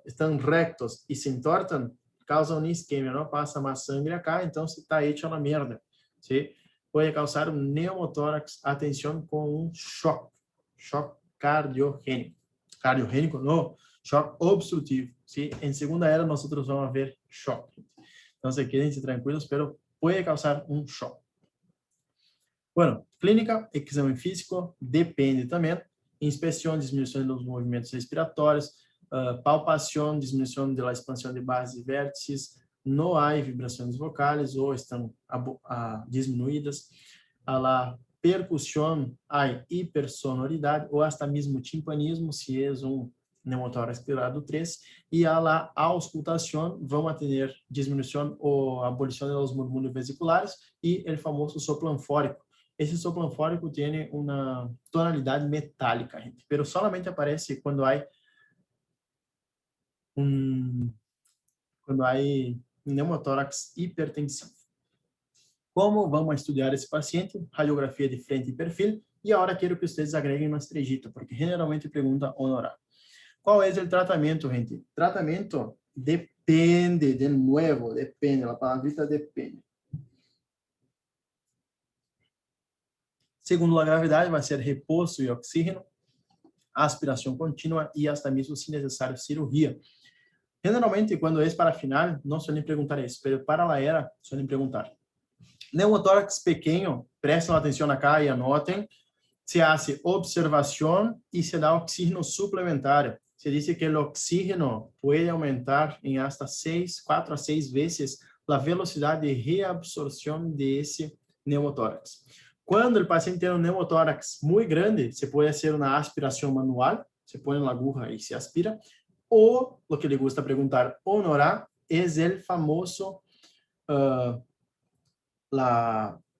están rectos y se entortan? Causa una isquemia, no pasa más sangre acá, entonces está hecho a la mierda, ¿sí? Puede causar un neumotórax, atención, con un shock cardiogénico. Cardiogénico, no, shock obstrutivo, ¿sí? En segunda era nosotros vamos a ver shock. Entonces, quédense tranquilos, pero puede causar un shock. Bueno, clínica, exame físico, depende también. Inspección, disminución de los movimientos respiratorios, palpación, disminución de la expansión de bases y vértices, no hay vibraciones vocales o están disminuidas. A la percusión hay hipersonoridad o hasta mismo timpanismo, si es un pneumotórax grado 3, y a la auscultación vamos a tener disminución o abolición de los murmúrios vesiculares y el famoso soplo anfórico. Esse soplo anfórico tem uma tonalidade metálica, gente, pero solamente aparece quando há um pneumotórax hipertensivo. Como vamos estudar esse paciente? Radiografia de frente e perfil. E agora quero que vocês agreguem uma estrellita, porque generalmente pergunta honorário. Qual é o tratamento, gente? Tratamento depende, de novo, depende, a palavrita depende. Segundo a gravidade, vai ser repouso e oxígeno, aspiração contínua e hasta mesmo, se necessário, cirurgia. Generalmente, quando é para final, não suelen perguntar isso, mas para a era, suelen perguntar. Pneumotórax pequeno, prestem atenção acá e anotem, se hace observação e se dá oxígeno suplementar. Se diz que o oxígeno pode aumentar em hasta 4 a 6 vezes a velocidade de reabsorção desse pneumotórax. Quando o paciente tem um pneumotórax muito grande, se pode fazer uma aspiração manual, se põe uma aguja e se aspira, ou, o que ele gusta perguntar, honorar, é o famoso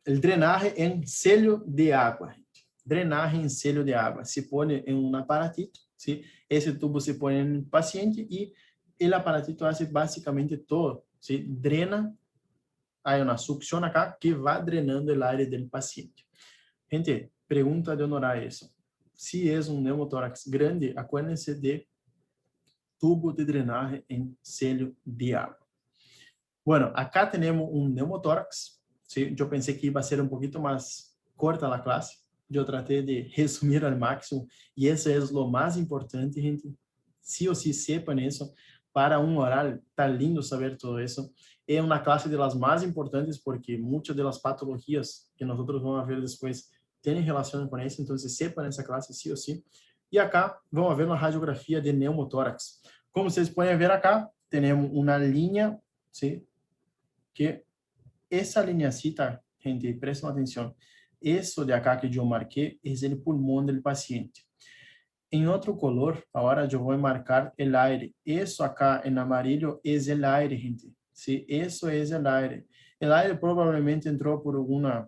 el drenaje em selho de água. Drenaje em selho de água. Se põe em um aparatito, ¿sí? Esse tubo se põe no paciente e o aparatito faz basicamente todo, ¿sí? Drena. Hay una succión acá que va drenando el aire del paciente. Gente, pregunta de honorar eso. Si es un pneumotórax grande, acuérdense de tubo de drenaje en sello de agua. Bueno, acá tenemos un neumotórax, ¿sí? Yo pensé que iba a ser un poquito más corta la clase. Yo traté de resumir al máximo y eso es lo más importante, gente. Sí o sí sepan eso. Para un oral, está lindo saber todo eso. Es una clase de las más importantes porque muchas de las patologías que nosotros vamos a ver después tienen relación con eso. Entonces, sepan esa clase sí o sí. E acá vamos a ver uma radiografia de neumotórax. Como vocês podem ver acá, temos uma linha, ¿sí? Que essa linhacita, gente, prestem atenção. Isso de acá que eu marquei é o pulmão do paciente. Em outro color, agora eu vou marcar o aire. Isso acá em amarillo é o aire, gente. Sí, isso é o aire. O aire provavelmente entrou por alguma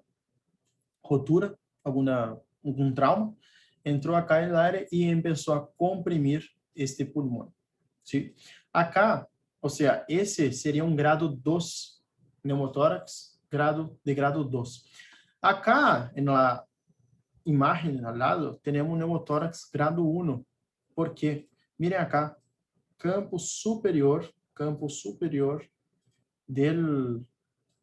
rotura, algum trauma, entrou acá no aire e começou a comprimir este pulmão. ¿Sí? Acá, ou seja, esse seria um grado 2 neumotórax, de grado 2. Acá, na imagem ao lado, temos um neumotórax grado 1. Por quê? Mirem acá, campo superior del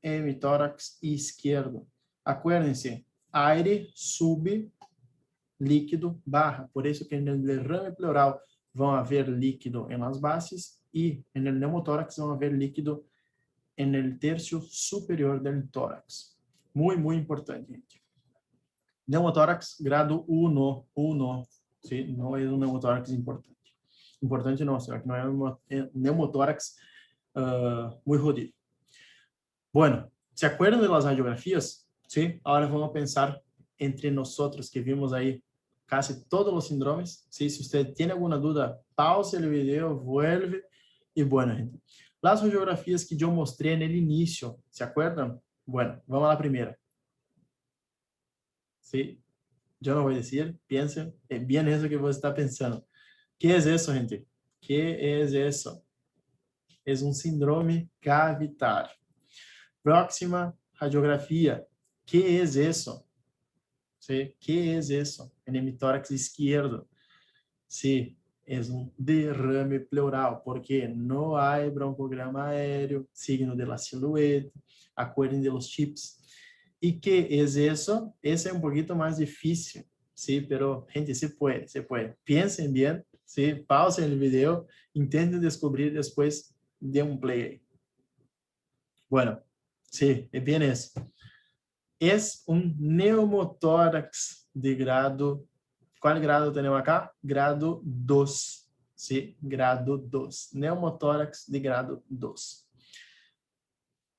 hemitórax esquerdo. Acuérdense, aire sube, líquido barra. Por isso que no derrame pleural vão haver líquido em las bases e no neumotórax vão haver líquido no terço superior do tórax. Muito importante, gente. Neumotórax grado 1, ¿sí? Não é um neumotórax importante. Importante não, será que não é um neumotórax muito jodido. Bueno, ¿se acuerdan de las radiografías? Sí, ahora vamos a pensar entre nosotros que vimos ahí casi todos los síndromes. Sí, si usted tiene alguna duda, pause el video, vuelve. Y bueno, gente, las radiografías que yo mostré en el inicio, ¿se acuerdan? Bueno, vamos a la primera. Sí, yo no voy a decir, piensen, es bien eso que vos está pensando. ¿Qué es eso, gente? ¿Qué es eso? Es un síndrome cavitar. Próxima radiografia. Que é isso? ¿Sí? Que é isso? En el hemitórax izquierdo. Sí, es un derrame pleural, porque no hay broncograma aéreo, signo de la silueta, acuerden de los chips. ¿Y qué es eso? Ese es un poquito más difícil, sí, pero gente, se puede, se puede. Piensen bien, sí, pausen el video, intenten descubrir después de un play. Bueno, sí, es bien eso. Es un neumotórax de grado, ¿cuál grado tenemos acá? Grado 2, ¿sí? Grado 2, neumotórax de grado 2.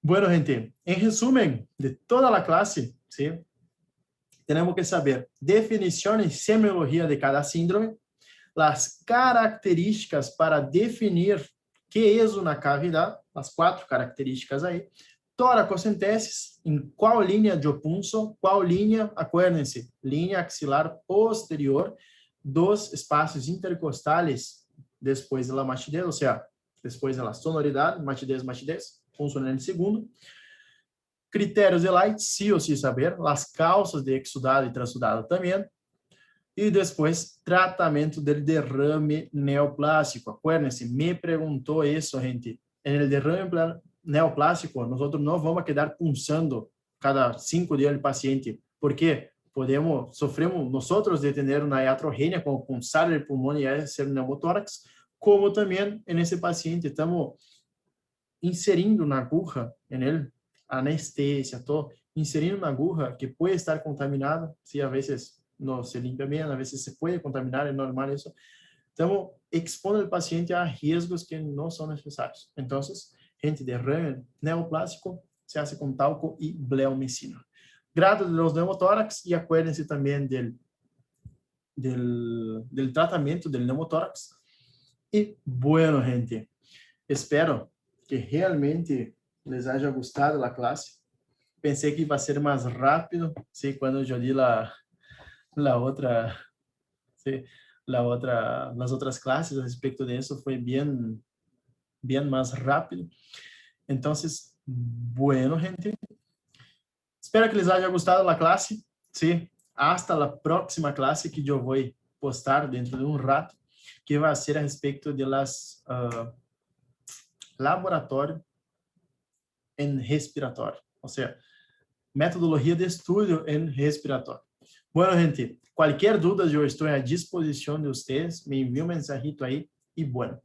Bueno, gente, en resumen de toda la clase, ¿sí? Tenemos que saber definición y semiología de cada síndrome, las características para definir qué es una cavidad, las 4 características ahí, toracocentesis, em qual linha de pulso, qual linha, acuérdense, linha axilar posterior, dos espaços intercostales depois da matidez, ou seja, depois da sonoridade, matidez, pulso no segundo. Critérios de Light, sí ou sí saber, as causas de exudado e transudado também. E depois, tratamento do derrame neoplástico. Acuérdense, me perguntou isso, gente. No derrame neoplástico, nós não vamos quedar pulsando cada 5 dias o paciente, porque sofremos nós de ter uma iatrogênia, como pulsar o pulmão e ser neumotórax, como também nesse paciente estamos inserindo na aguja, nele, anestesia, todo, inserindo na aguja que pode estar contaminada, se a vezes não se limpa bem, a vezes se pode contaminar, é normal isso. Estamos expondo o paciente a riscos que não são necessários. Então, gente, derrame neoplástico se hace com talco e bleomicina. Grado de los neumotórax, e acuérdense também del tratamento del neumotórax. E, bueno, gente, espero que realmente les haya gostado a classe. Pensei que ia ser mais rápido, sí, quando eu di las otras clases respecto de eso fue bien más rápido. Entonces, bueno, gente, espero que les haya gustado la clase, ¿sí? Hasta la próxima clase que yo voy a postar dentro de un rato, que va a ser a respecto de las laboratorio en respiratório. Ou seja, metodologia de estudio en respiratório. Bueno, gente, cualquier duda yo estoy a disposición de ustedes. Me envío un mensajito ahí y bueno,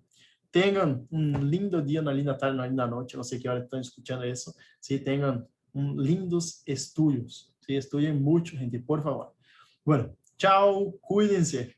tengan un lindo día, una linda tarde, una linda noche. No sé qué hora están escuchando eso. Sí, tengan lindos estudios. Sí, estudien mucho, gente, por favor. Bueno, chao, cuídense.